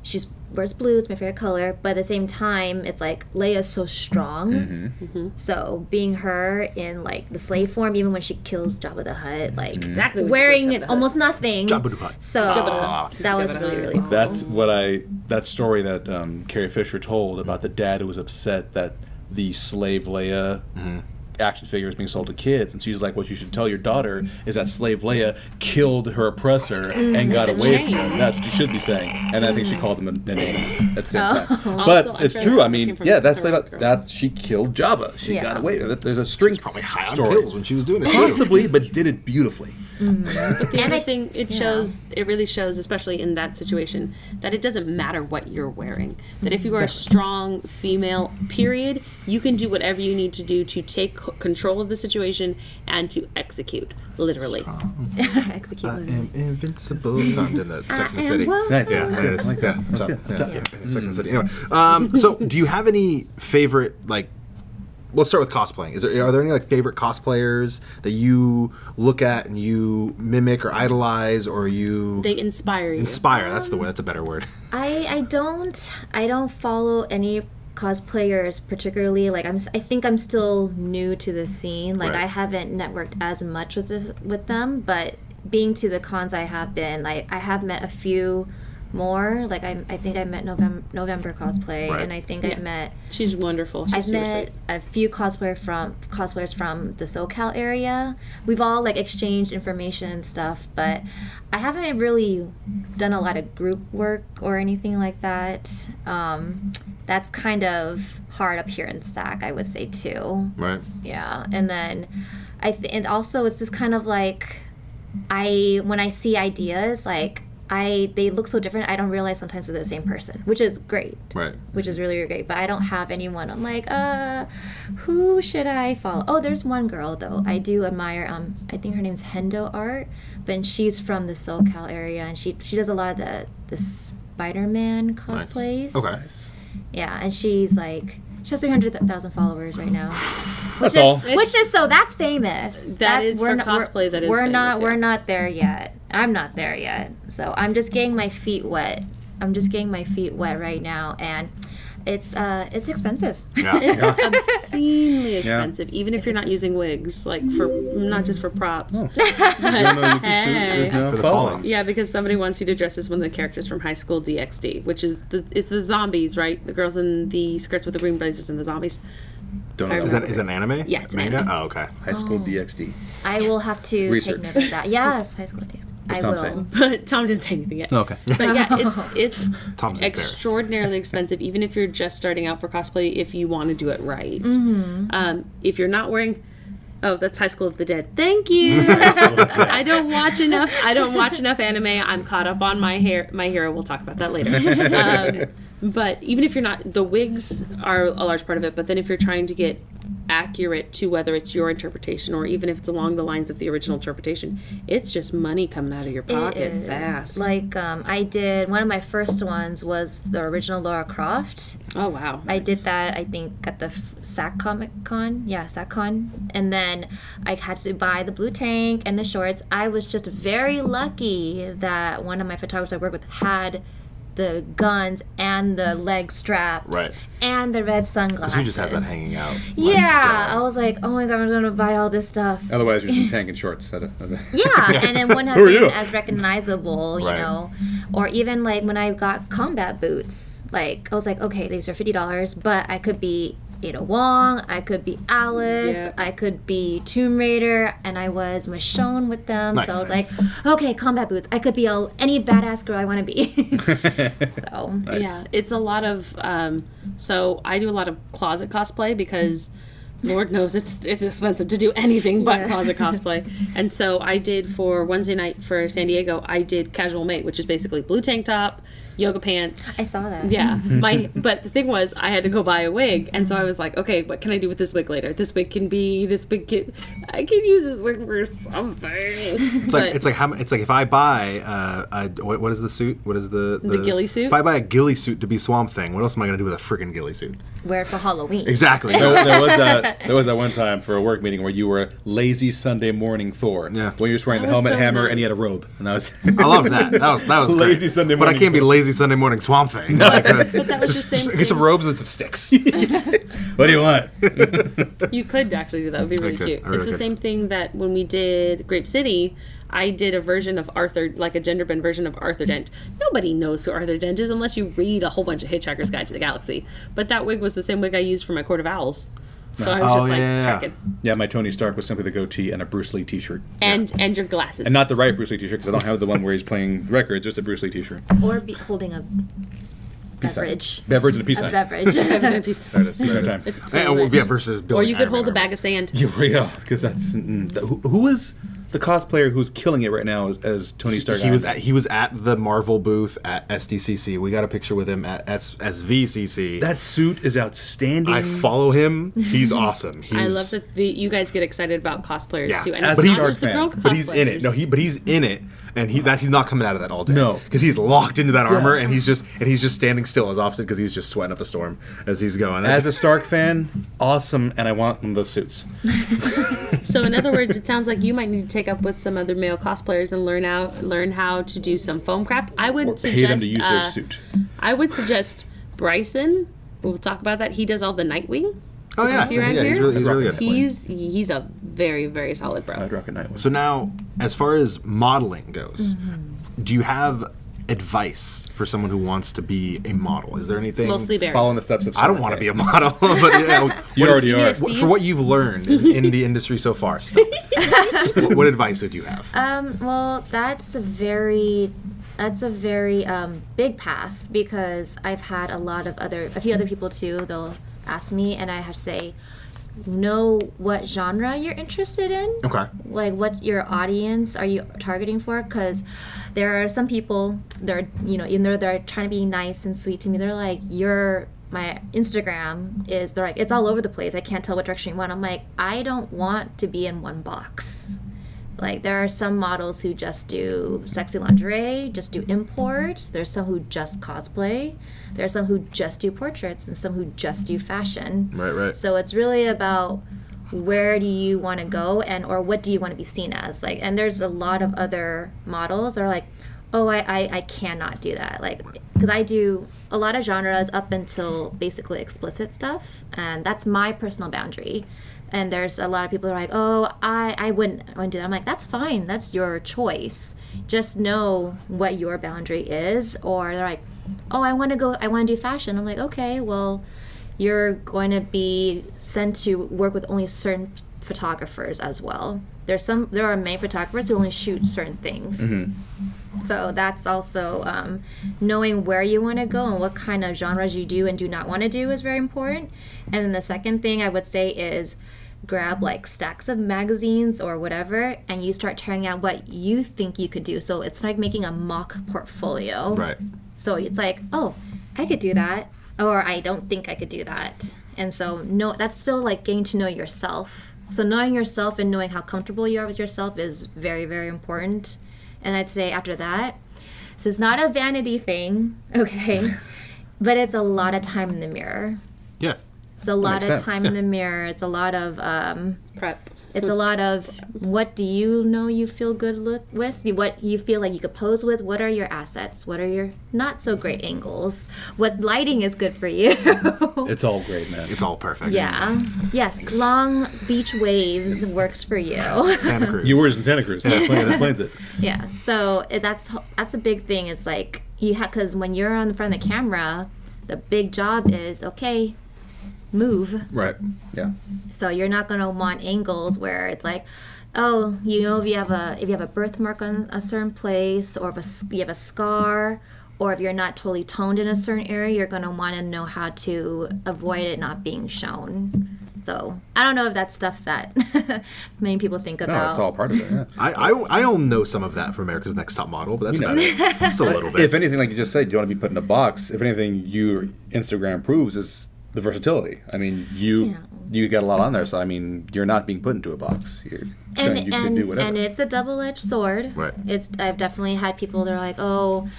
she's wears blue. It's my favorite color. But at the same time, it's like Leia's so strong. Mm-hmm. So being her in like the slave form, even when she kills Jabba the Hutt, like Exactly what she wearing kills Jabba the almost nothing. Jabba the Hutt. So that was really really cool. That's that story that Carrie Fisher told about the dad who was upset that the slave Leia action figure is being sold to kids, and she's like, what you should tell your daughter is that slave Leia killed her oppressor and got away from him. That's what you should be saying. And I think she called him a name at the same time. But Also, it's I'm true. sure I mean, came from yeah, that's her like girl. that. She killed Jabba. She Yeah. got away. There's a string Probably high on story. pills when she was doing it. Possibly, but did it beautifully. The And other I- thing, it really shows, especially in that situation, that it doesn't matter what you're wearing. That if you are a strong female, period, you can do whatever you need to do to take control of the situation and to execute, literally. Execute I women. am invincible. So I'm doing the Sex and the City. Nice. Yeah, That's it good. is. I like Yeah, that. That's top, good. yeah, Top. yeah, Sex and the City. Anyway, so do you have any favorite like? Let's start with cosplaying. Are there any like favorite cosplayers that you look at and you mimic or idolize, or you They inspire you. inspire? That's the word. That's a better word. I don't follow any cosplayers particularly. Like I think I'm still new to the scene. Like Right. I haven't networked as much with them, but being to the cons I have been, like I have met a few more. Like I think I met November cosplay, Right. and I think Yeah. I've met She's wonderful. She's I've super met sweet. a few cosplayers from the SoCal area. We've all like exchanged information and stuff, but I haven't really done a lot of group work or anything like that. That's kind of hard up here in SAC, I would say too. Right. Yeah, and then and also it's just kind of like when I see ideas like they look so different. I don't realize sometimes they're the same person, which is great. Right. Which is really, really great. But I don't have anyone. I'm like, who should I follow? Oh, there's one girl though. I do admire. I think her name's Hendo Art, but she's from the SoCal area, and she does a lot of the Spider-Man cosplays. Okay. Yeah, and she's like. She has 300,000 followers right now. That's all. Which is so that's famous. That That's, is for cosplay, that is we're famous, not yeah. we're not there yet. I'm not there yet. So I'm just getting my feet wet. Right now, and it's expensive. Yeah. It's obscenely expensive, even if you're not using wigs, like for not just for props. You don't know you can shoot. There's no For the following. falling. Yeah, because somebody wants you to dress as one of the characters from High School DxD, which is it's the zombies, right? The girls in the skirts with the green blazers and the zombies. Don't know. Is that an anime? Yeah, it's an manga. anime. Oh, okay. High School DxD. I will have to Research. take note of that. Yes, high school days. I Tom will. saying? But Tom didn't say anything yet. Okay. But yeah, it's Tom's embarrassed. extraordinarily expensive, even if you're just starting out for cosplay. If you want to do it right, if you're not wearing, that's High School of the Dead. Thank you. I don't watch enough. Anime. I'm caught up on My Hero. We'll talk about that later. But even if you're not, the wigs are a large part of it. But then if you're trying to get accurate to whether it's your interpretation or even if it's along the lines of the original interpretation, it's just money coming out of your pocket It is. fast. Like I did one of my first ones was the original Lara Croft. Oh wow. I did that, I think, at the SAC Comic Con. Yeah, SAC Con. And then I had to buy the blue tank and the shorts. I was just very lucky that one of my photographers I work with had the guns and the leg straps Right. and the red sunglasses. Who just has that hanging out? like, just Yeah, going. I was like, oh my god, I'm gonna buy all this stuff. Otherwise, you're just in tank and shorts. Yeah, and it wouldn't have Who are been you? as recognizable, you Right. know. Or even like when I got combat boots, like I was like, okay, these are $50, but I could be Ada Wong, I could be Alice, Yeah. I could be Tomb Raider, and I was Michonne with them. Nice, so I was nice. like, okay, combat boots. I could be any badass girl I want to be. So Nice. Yeah, it's a lot of. So I do a lot of closet cosplay because, Lord knows it's expensive to do anything but Yeah. closet cosplay. And so I did for Wednesday night for San Diego. I did casual mate, which is basically blue tank top, yoga pants. I saw that. Yeah, but the thing was, I had to go buy a wig, and so I was like, okay, what can I do with this wig later? I can use this wig for something. It's like if I buy what is the suit? What is the ghillie suit? If I buy a ghillie suit to be Swamp Thing, what else am I gonna do with a freaking ghillie suit? Wear it for Halloween. Exactly. There was that one time for a work meeting where you were lazy Sunday morning Thor. Yeah. When you were just wearing the That was helmet, so hammer, nice. and you had a robe. And I was. I love that. That was Lazy great. Sunday But I morning can't be Thor. lazy Sunday morning Swamp Thing. Like, that was just the same get some thing. robes and some sticks. What do you want? You could actually do that. It would be really could. cute. I really It's the could. same thing that when we did Grape City, I did a version of Arthur, like a gender bend version of Arthur Dent. Nobody knows who Arthur Dent is unless you read a whole bunch of Hitchhiker's Guide to the Galaxy. But that wig was the same wig I used for my Court of Owls. So I was Oh, just like, yeah. frickin'. Yeah, my Tony Stark was simply the goatee and a Bruce Lee T-shirt. And your glasses. And not the right Bruce Lee T-shirt because I don't have the one where he's playing records. Just a Bruce Lee T-shirt. Or be holding a Peace sign. beverage. Beverage and a peace A sign. beverage. There it is. There's no time. It's Yeah, versus Bill. or you could hold a bag of sand. Yeah, because that's who is the cosplayer who's killing it right now as Tony Stark. He was at the Marvel booth at SDCC. We got a picture with him at SVCC. That suit is outstanding. I follow him. He's awesome. I love that you guys get excited about cosplayers Yeah. too. And As it's a not Stark just the fan. girl But he's in it. cosplayers. No, but he's in it, and he's not coming out of that all day. No. because he's locked into that armor, and he's just standing still as often because he's just sweating up a storm as he's going. As a Stark fan, awesome, and I want one of those suits. So in other words, it sounds like you might need to take up with some other male cosplayers and learn how to do some foam craft. I would Or suggest pay them to use their suit. I would suggest Bryson. We'll talk about that. He does all the Nightwing. oh Did you yeah, see around yeah, he's here? really good. He's a very, very solid bro. I'd rock a night one. So now, as far as modeling goes, Mm-hmm. do you have advice for someone who wants to be a model? Is there anything? Mostly Barry. Following the steps of. I don't want to be a model, but yeah, You what already is- are. Steve? for what you've learned in the industry so far, stop. What advice would you have? Well, that's a very big path because I've had a few other people too. They'll ask me, and I have to say, know what genre you're interested in. Okay. Like, what's your audience are you targeting for? Because there are some people, even though they're trying to be nice and sweet to me, they're like, my Instagram is, they're like, it's all over the place. I can't tell what direction you want. I'm like, I don't want to be in one box. Like, there are some models who just do sexy lingerie, just do import. There's some who just cosplay. There are some who just do portraits and some who just do fashion. Right. So it's really about where do you want to go, and or what do you want to be seen as, like, and there's a lot of other models that are like, oh, I cannot do that, like, because I do a lot of genres up until basically explicit stuff, and that's my personal boundary. And there's a lot of people who are like, oh, I wouldn't do that. I'm like, that's fine, that's your choice, just know what your boundary is. Or they're like, oh, I want to do fashion. I'm like, okay, well, you're going to be sent to work with only certain photographers as well. There are many photographers who only shoot certain things. So that's also knowing where you want to go and what kind of genres you do and do not want to do is very important. And then the second thing I would say is grab like stacks of magazines or whatever, and you start trying out what you think you could do. So it's like making a mock portfolio. Right. So it's like, oh, I could do that, or I don't think I could do that. And so no, that's still like getting to know yourself. So knowing yourself and knowing how comfortable you are with yourself is very, very important. And I'd say after that, this is not a vanity thing, okay, but it's a lot of time in the mirror. Yeah. It's a lot makes of sense. time in the mirror. It's a lot of Prep. it's a lot of what do you know you feel good with, what you feel like you could pose with, what are your assets, what are your not so great angles, what lighting is good for you. It's all great, man. It's all perfect. Yeah. Yes. Long beach waves works for you. Santa Cruz. You were just in Santa Cruz. That explains it. Yeah. So that's a big thing. It's like you have, because when you're on the front of the camera, the big job is okay, move. Right. Yeah. So you're not going to want angles where it's like, oh, you know, if you have a birthmark on a certain place, or if you have a scar, or if you're not totally toned in a certain area, you're going to want to know how to avoid it not being shown. So I don't know if that's stuff that many people think about. No, it's all part of it. Yeah. I don't know some of that from America's Next Top Model, but that's about it. Just a little bit. If anything, like you just said, you want to be put in a box. If anything, your Instagram proves is the versatility. I mean, you got a lot on there, so I mean, you're not being put into a box. You're showing you can do whatever. And it's a double-edged sword. Right. I've definitely had people that are like, oh,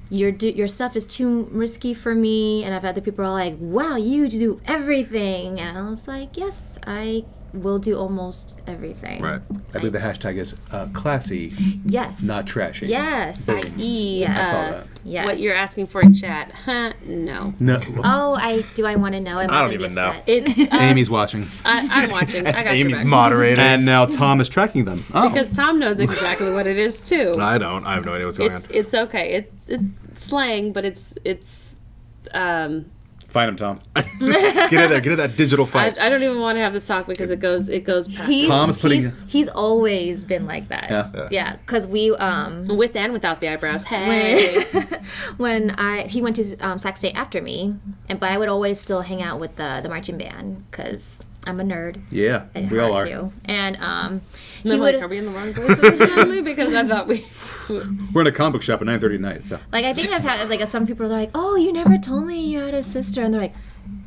your stuff is too risky for me, and I've had the people who are like, wow, you do everything, and I was like, yes, I will do almost everything. Right. I believe the hashtag is classy, Yes. not trashy. Yes. I.e. I saw that. Yes. what you're asking for in chat. Huh? No. No. Oh, I want to know. Am I don't gonna be even know. upset? Amy's watching. I'm watching. I got your Amy's back. moderator. And now Tom is tracking them. Oh. Because Tom knows exactly what it is too. I don't. I have no idea what's going on. It's okay. It's slang, but it's Find him, Tom. Get in there. Get in that digital fight. I don't even want to have this talk because it goes past Tom's putting- He's always been like that. Yeah. Yeah, because we with and without the eyebrows. Hey. when he went to Sac State after me, but I would always still hang out with the marching band because I'm a nerd. Yeah, I we all had are. to. And And he I'm would like, are we in the wrong place suddenly? Because I thought we. We're in a comic book shop at 9:30 at night. So like I think I've had like some people are like, oh, you never told me you had a sister, and they're like,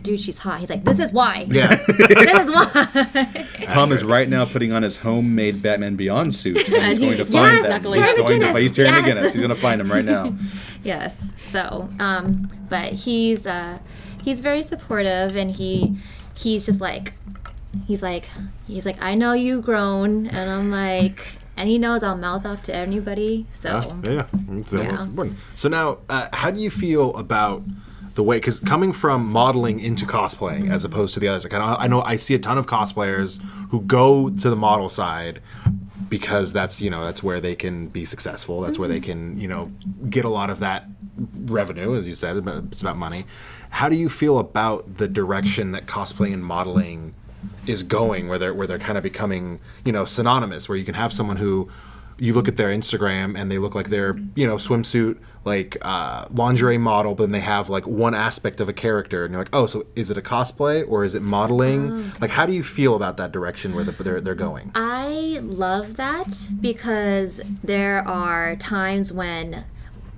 dude, she's hot. He's like, this is why. Yeah. This is why. Tom is right now putting on his homemade Batman Beyond suit, and he's going to he's find yes, that. knuckling. He's Terry Yes. McGinnis. He's going to find him right now. Yes. So, but he's very supportive, and he's just like, he's like, I know you've grown, and I'm like, and he knows I'll mouth off to anybody. So Yeah, it's Yeah. important. So now, how do you feel about the way? Because coming from modeling into cosplaying as opposed to the others, like I know I see a ton of cosplayers who go to the model side because that's where they can be successful. That's where they can get a lot of that revenue, as you said. It's about money. How do you feel about the direction that cosplaying and modeling is going, where they're kind of becoming synonymous, where you can have someone who you look at their Instagram and they look like they're swimsuit like lingerie model, but then they have like one aspect of a character and you're like, oh, so is it a cosplay or is it modeling? Like, how do you feel about that direction where they're going? I love that because there are times when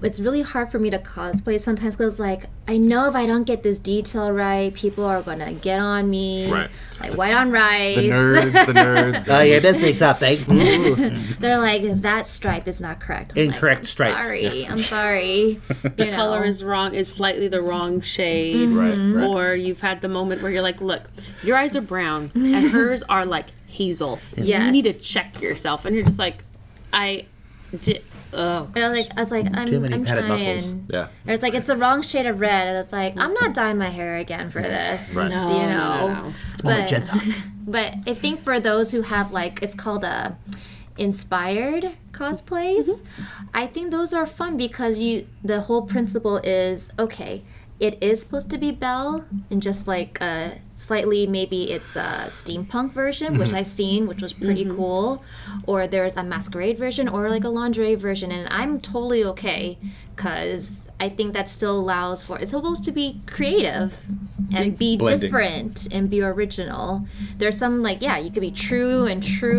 it's really hard for me to cosplay sometimes because, like, I know if I don't get this detail right, people are gonna get on me. Right. Like white on rice. The nerds. Oh, you're missing something. They're like, that stripe is not correct. I'm Incorrect like, stripe. Sorry, I'm sorry. The color is wrong, is slightly the wrong shade. Right. Or you've had the moment where you're like, look, your eyes are brown and hers are like hazel. Yes. You need to check yourself. And you're just like, I did. Oh. And I was like, I'm Too many I'm padded trying. muscles. Yeah. And it's like, it's the wrong shade of red. And it's like, I'm not dyeing my hair again for this. Right. No, You know? no. More But, magenta. but I think for those who have, like, it's called a inspired cosplays, I think those are fun because the whole principle is, okay, it is supposed to be Belle and just like slightly, maybe it's a steampunk version, which I've seen, which was pretty cool, or there's a masquerade version or like a lingerie version, and I'm totally okay because I think that still allows for, it's supposed to be creative and be Blending. different and be original. There's some, like, yeah, you could be true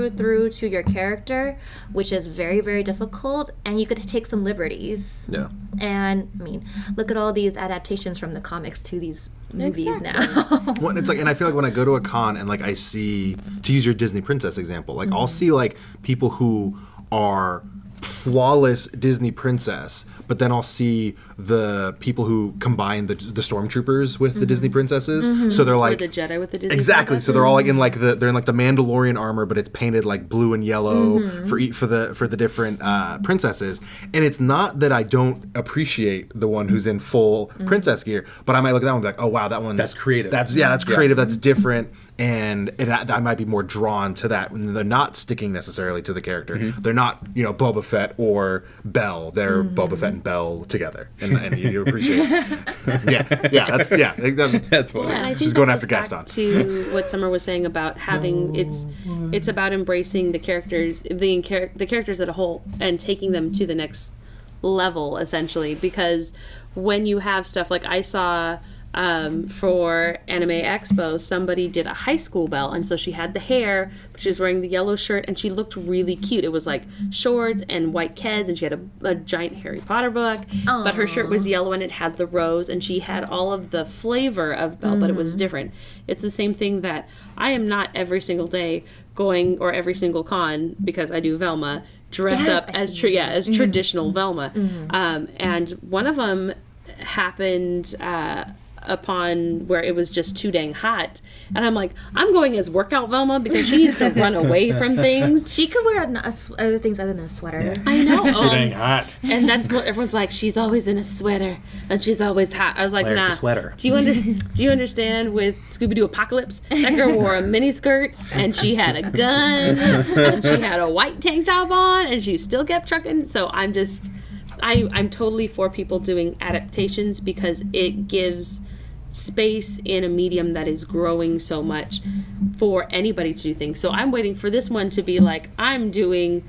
through to your character, which is very, very difficult, and you could take some liberties. Yeah. And I mean, look at all these adaptations from the comics to these movies now. Well, it's like, and I feel like when I go to a con and like I see, to use your Disney princess example, like I'll see like people who are flawless Disney princess, but then I'll see the people who combine the stormtroopers with the Disney princesses. So they're Or like the Jedi with the Disney. exactly. princess. So they're all like in like they're in like the Mandalorian armor, but it's painted like blue and yellow for the different princesses. And it's not that I don't appreciate the one who's in full princess gear, but I might look at that one and be like, oh wow, that one's That's creative. That's creative. That's different. And I might be more drawn to that when they're not sticking necessarily to the character. They're not, Boba Fett or Belle. They're Boba Fett and Belle together, and you appreciate it. That's funny. Yeah, and I think She's that going goes after back Gaston. To what Summer was saying about having it's about embracing the characters, the characters as a whole, and taking them to the next level, essentially. Because when you have stuff like I saw. For Anime Expo, somebody did a high school Belle, and so she had the hair, she was wearing the yellow shirt, and she looked really cute. It was like shorts and white keds, and she had a giant Harry Potter book, but her shirt was yellow and it had the rose, and she had all of the flavor of Belle, but it was different. It's the same thing that I am not every single day going, or every single con, because I do Velma, dress Yes, up I as see. as traditional Velma. And one of them happened upon where it was just too dang hot, and I'm like, I'm going as workout Velma because she needs to run away from things. She could wear other things other than a sweater. I know, Dang hot. and that's what everyone's like. She's always in a sweater, and she's always hot. I was like, Where's the nah. sweater? Do you understand? With Scooby Doo Apocalypse, that girl wore a mini skirt, and she had a gun, and she had a white tank top on, and she still kept trucking. So I'm totally for people doing adaptations because it gives space in a medium that is growing so much for anybody to do things. So I'm waiting for this one to be like, I'm doing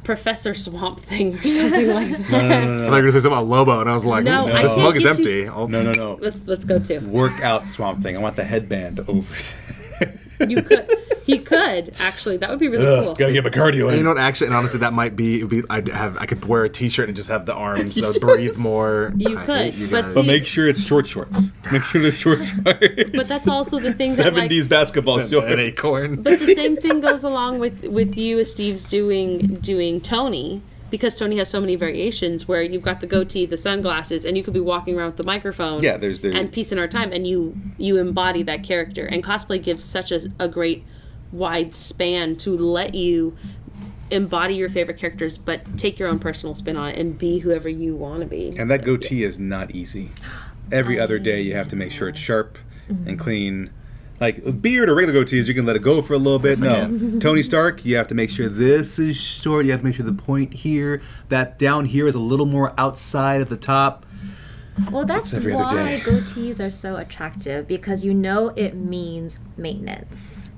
Professor Swamp Thing or something like that. I thought you were going to say something about Lobo, and I was like, No, I this can't mug is get you- empty. No. Let's go to. Workout Swamp Thing. I want the headband over. He could actually. That would be really cool. Gotta get my cardio in. You know what? Actually, and honestly, that might be. I could wear a T-shirt and just have the arms breathe more. You I could, hate you but guys. But make sure it's short shorts. Make sure they're short shorts. But that's also the thing that like. 70s basketball an shorts. acorn. But the same thing goes along with you as Steve's doing Tony, because Tony has so many variations where you've got the goatee, the sunglasses, and you could be walking around with the microphone. Yeah, there's and Peace in Our Time, and you embody that character. And cosplay gives such a great wide span to let you embody your favorite characters, but take your own personal spin on it and be whoever you want to be. And that goatee is not easy. Every other day you have to make sure it's sharp and clean. Like a beard or regular goatees, you can let it go for a little bit. No. Tony Stark, you have to make sure this is short. You have to make sure the point here, that down here is a little more outside of the top. Well, that's every other why day. goatees are so attractive, because it means maintenance.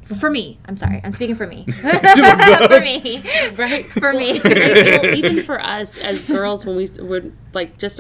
For me, I'm sorry, I'm speaking for me. For me, Right? for me. Well, even for us as girls, when we're like just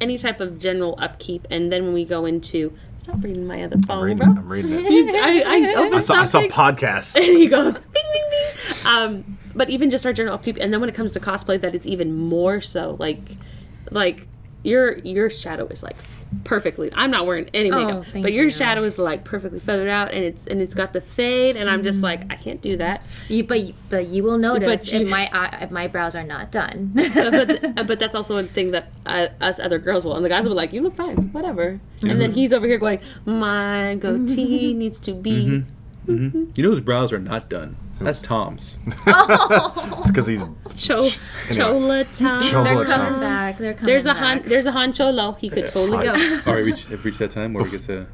any type of general upkeep, and then when we go into stop reading my other phone, bro. I'm reading it. I opened I saw something, podcasts. and he goes bing bing bing. but even just our general upkeep, and then when it comes to cosplay, that it's even more so. Like your shadow is like perfectly. I'm not wearing any makeup, thank but your you. shadow is like perfectly feathered out, and it's got the fade, and I'm just like, I can't do that. But you will notice you- if my brows are not done. But that's also a thing that us other girls will, and the guys will be like, you look fine, whatever. And then he's over here going, my goatee needs to be. You know whose brows are not done? That's Tom's. It's because he's Chola time. Chola They're time. coming back. They're coming There's a back. there's a Han Cholo. He could totally go. All right, have reached that time where we get to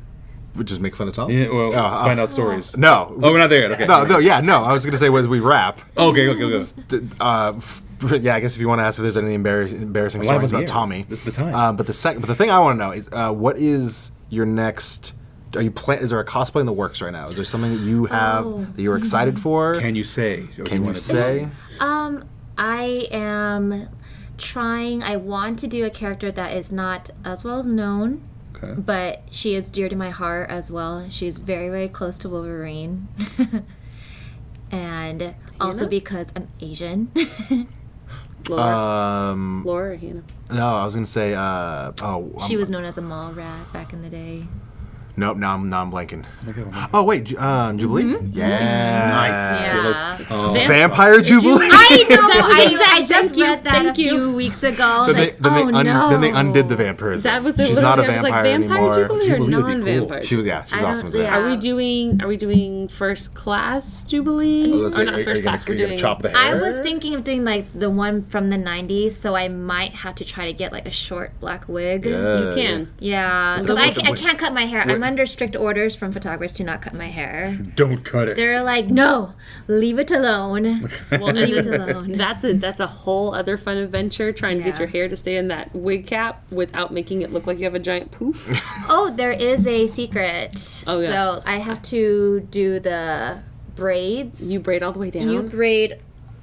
We just make fun of Tom. find out stories. No. Oh, we're not there yet. Okay. No. I was gonna say as we wrap. Okay, go. Yeah, I guess if you want to ask if there's any embarrassing Live stories on the about air. Tommy, This is the time. But the thing I want to know is what is your next? Is there a cosplay in the works right now? Is there something that you have that you're excited for? Can you say? Can you say? I am trying. I want to do a character that is not as well as known, Okay. but she is dear to my heart as well. She's very, very close to Wolverine. And also because I'm Asian. Laura, Um, Laura or Hannah? no, I was gonna say. She was known as a mall rat back in the day. Nope. Now I'm blanking. Okay, well, Oh wait, Jubilee. Yeah. Nice. Yeah. Vampire Jubilee. I know. Exact- I just thank you, read that a thank you. few weeks ago. I was like, Then they undid the vampirism. That was She's not a I was vampire like, vampire anymore. Jubilee or Jubilee would be cool. non-vampire? She was I awesome don't- as that. yeah. Are we doing first class Jubilee? Let's Or say, not are you first gonna, class? are We're you gonna doing chop the I hair? was thinking of doing like the one from the 90s, so I might have to try to get like a short black wig. You can. Yeah, because What the- I can't cut my hair. I'm under strict orders from photographers to not cut my hair. Don't cut it. They're like, no, leave it alone. Well, Leave it alone. that's a whole other fun adventure trying to get Yeah. your hair to stay in that wig cap without making it look like you have a giant poof. Oh, there is a secret. Oh, yeah. So I have to do the braids. You braid all the way down. You braid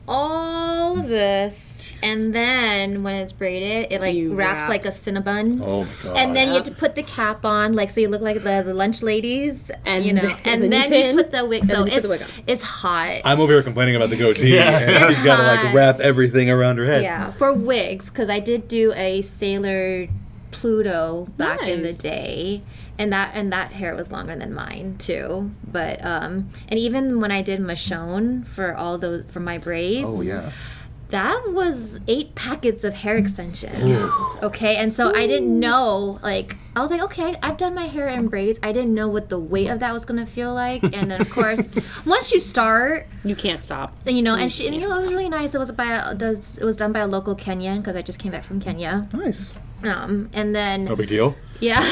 all of this, and then when it's braided, it like You wraps wrap. like a Cinnabon. Oh my god. And then you have to put the cap on, like so you look like the lunch ladies, And you know. then- And, and then then you you pin, put the wig. So then you put it's the wig on. it's hot. I'm over here complaining about the goatee, and It's she's got to like hot. wrap everything around her head. Yeah, for wigs, because I did do a Sailor Pluto back in the Nice. day, and that hair was longer than mine too. But and even when I did Michonne for my braids, Oh yeah. that was 8 packets of hair extensions. Okay, and so I didn't know, like, I was like, okay, I've done my hair in braids. I didn't know what the weight of that was gonna feel like. And then of course, once you start, You can't stop. you know, and it was really nice. It was done by a local Kenyan because I just came back from Kenya. Nice. And then No big deal. yeah,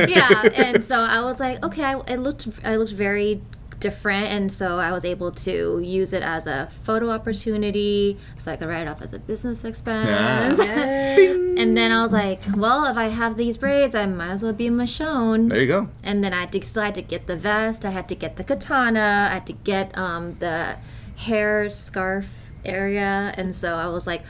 yeah, and so I was like, okay, I looked very different, and so I was able to use it as a photo opportunity, so I could write it off as a business expense. And then I was like, well, if I have these braids, I might as well be Michonne. There you go. And then I still had to get the vest, I had to get the katana, I had to get the hair scarf area, and so I was like,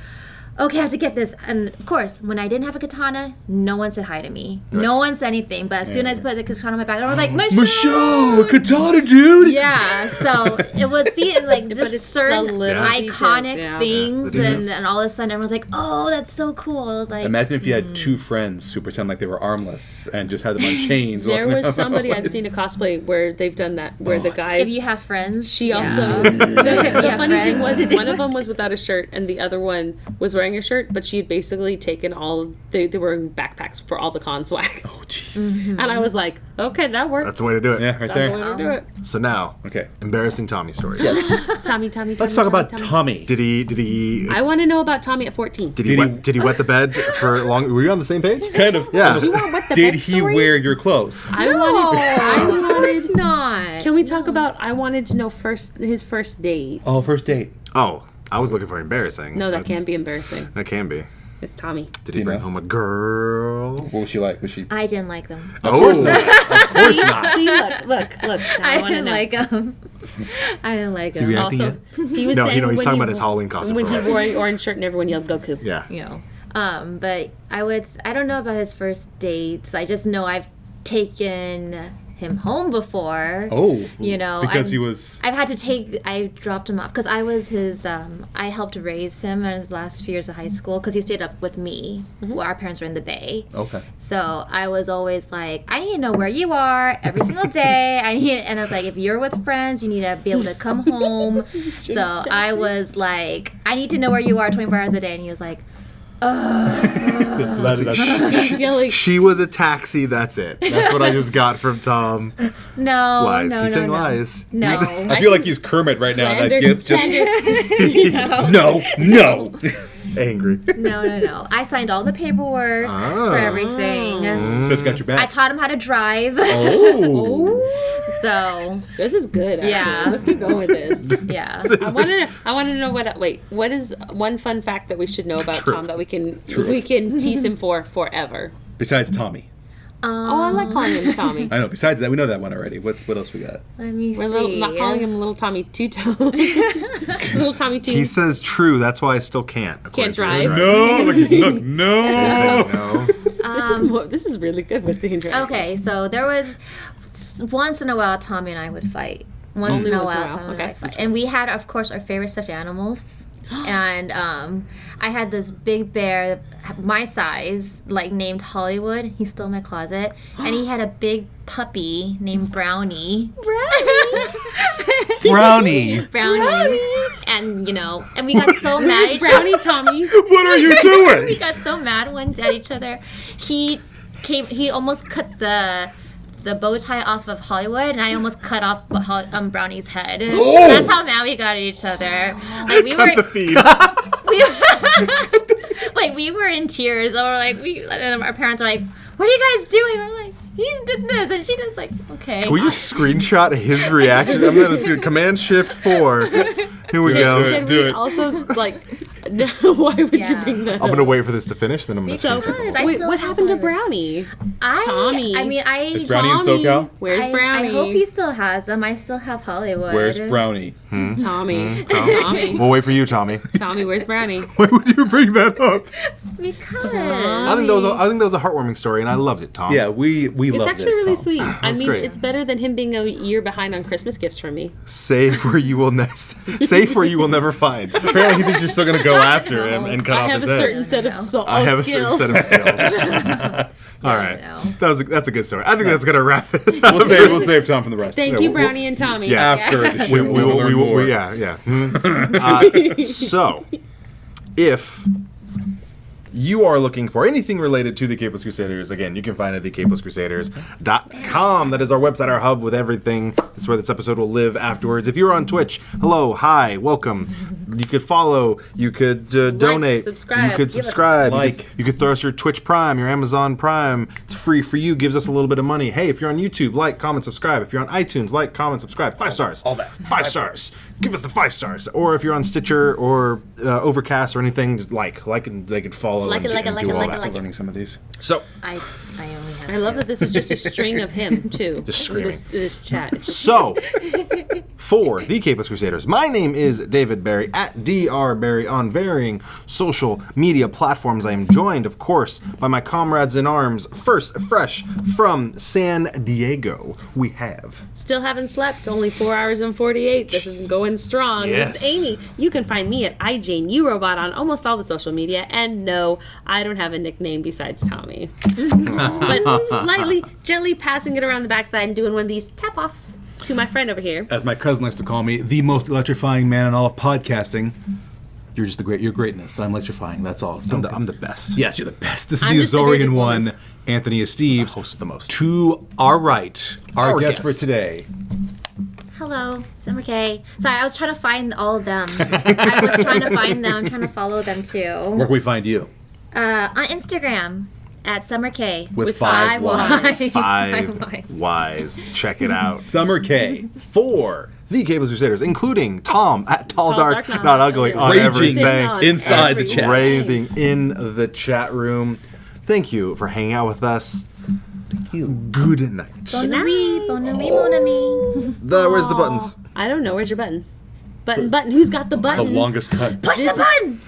okay, I have to get this. And of course, when I didn't have a katana, no one said hi to me. No one said anything. But as soon as I put the katana on my back, I was like, Michelle, a katana, dude. yeah, so it was like just it's certain the little iconic details, yeah. things, the details. and all of a sudden everyone's like, "Oh, that's so cool!" I was like, Imagine if you had 2 friends who pretend like they were armless and just had them on chains. There walking was around. somebody I've seen a cosplay where they've done that, where the guys. "If you have friends, She yeah. also. The Yeah, funny thing friends. was, one of them was without a shirt, and the other one was wearing a shirt, but she had basically taken all of. They were in backpacks for all the con swag. Oh jeez. And I was like, okay, that works. That's the way to do it. Yeah, right That's the way there. to do it. So now, Okay. embarrassing Tommy stories. Tommy. Let's talk about Tommy. Did he? I want to know about Tommy at 14. Did he wet the bed for long? Were you on the same page? Kind of. Yeah. You want what the Did bed he stories? wear your clothes? I wanted. of course not." Can we talk about? I wanted to know his first date. Oh, first date. Oh, I was looking for embarrassing. No, that That's- can be embarrassing. That can be. It's Tommy. Did he you bring know? home a girl? What was she like? Was she? I didn't like them. Of course not. Of course not. See, look. Now I wanna didn't know. like them. I didn't like he them. reacting Also, yet? he was No, saying he's when talking he about his Halloween costume when for he us. wore an orange shirt and everyone yelled Goku. Yeah. You know, but I don't know about his first dates. I just know I've taken him home before. Oh. You know, Because he I'm- was. I dropped him off because I was his, I helped raise him in his last few years of high school because he stayed up with me. Well, our parents were in the Bay. Okay. So I was always like, I need to know where you are every single day. And I was like, if you're with friends, you need to be able to come home. So I was like, I need to know where you are 24 hours a day. And he was like, So that's He's yelling. She was a taxi. That's it. That's what I just got from Tom. no, Lies. no, He's no, saying no. lies. No. I feel like he's Kermit right now in that Slander- gift. Just slander. no. Angry. No. I signed all the paperwork for everything. Sis got your I back. taught him how to drive. Oh. So, This is good. Actually. Yeah. Let's keep going with this. yeah. I want to know what is one fun fact that we should know about True. Tom that we can tease him for forever. Besides Tommy. Oh, I like calling him Tommy. I know. Besides that, we know that one already. What else we got? Let me We're see. not calling him Little Tommy Two Toe. Little Tommy Two. He says true. That's why I still can't. according to drive? her. No. Look, no. He said no. This is really good with the intro. Okay, so there was once in a while Tommy and I would fight. Once Only in a once in a while, while, Tommy and okay. I fight. And we had, of course, our favorite stuffed animals. And I had this big bear, my size, like named Hollywood. He's still in my closet. And he had a big puppy named Brownie. Brownie. Brownie. And, and we got so mad. Where's Brownie Tommy? What are you We doing? got so mad one day at each other. He almost cut the bow tie off of Hollywood, and I almost cut off Brownie's head. That's how mad we got at each other. Like we were, The feed. we were in tears. Or and our parents were like, "What are you guys doing?" We're like, "He did this," and she just like, "Okay." Can we just screenshot his reaction? I'm gonna do Command Shift 4. Here we go. Can Do we it. also no, why would you Yeah. bring that I'm up? gonna wait for this to finish, then I'm gonna So, screenshot the whole I wait, still what have happened to Hollywood. Brownie? Tommy. Is Brownie in SoCal? Where's Brownie? I hope he still has them. I still have Hollywood. Where's Brownie? Tommy. Tommy. We'll wait for you, Tommy. Tommy, where's Brownie? Why would you bring that up? Because I think that was a heartwarming story, and I loved it, Tom. Yeah, we It's love actually this. really Tom. sweet. I That's mean, great. it's better than him being a year behind on Christmas gifts from me. Save where you will never find. Apparently, he thinks you're still gonna go after him and cut I off have his a head. certain set of I have a certain set of skills. All right, know. that's a good story. I think that's gonna wrap it. We'll save Tom from the rest. Thank Yeah, you, we'll- Brownie and Tommy. Yeah. After the show, we we'll learn more. yeah. So, if you are looking for anything related to the Capeless Crusaders, again, you can find it at thecapelesscrusaders.com. That is our website, our hub with everything. That's where this episode will live afterwards. If you're on Twitch, hello, hi, welcome. You could follow, you could donate, subscribe, you could give us- subscribe, Like. you could throw us your Twitch Prime, your Amazon Prime. It's free for you, gives us a little bit of money. Hey, if you're on YouTube, like, comment, subscribe. If you're on iTunes, like, comment, subscribe. 5 stars. all that. 5 stars. Give us the 5 stars. Or if you're on Stitcher or Overcast or anything, just like, and they could follow Like and, it, like it, and like do it, all like that. it, like it. Learning some of these. So, I only have I love that this is just a string of him, too. Just screaming. This chat. So, for the Capeless Crusaders, my name is David Barry at DR Barry on varying social media platforms. I am joined, of course, by my comrades in arms. First, fresh from San Diego, we have. Still haven't slept. Only 4 hours and 48. This is going strong. Yes. This is Amy. You can find me at iJaneUrobot on almost all the social media. And no, I don't have a nickname besides Tommy. But slightly, gently passing it around the backside and doing one of these tap-offs to my friend over here. As my cousin likes to call me, the most electrifying man in all of podcasting. You're just your greatness. I'm electrifying. That's all. I'm the best. Yes, you're the best. This is I'm the just a bearded Azorian one, woman. Anthony Esteves. Host with the most. To our right, our guest for guest. today. Hello, Summer K. Sorry, I was trying to find all of them. I was trying to find them, trying to follow them too. Where can we find you? On Instagram at Summer K. With 5 Ys. 5 Ys. Check it out. Summer K. For the Capeless Crusaders, including Tom at Tall Dark Dark, Not Ugly on Raging everything. on inside the everything. chat. Raving in the chat room. Thank you for hanging out with us. Good night. Bon nuit, bon nuit, mon ami. Where's the buttons? I don't know. Where's your buttons? Button. Who's got the The buttons? longest cut. Push the button.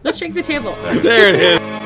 Let's shake the table. There it is.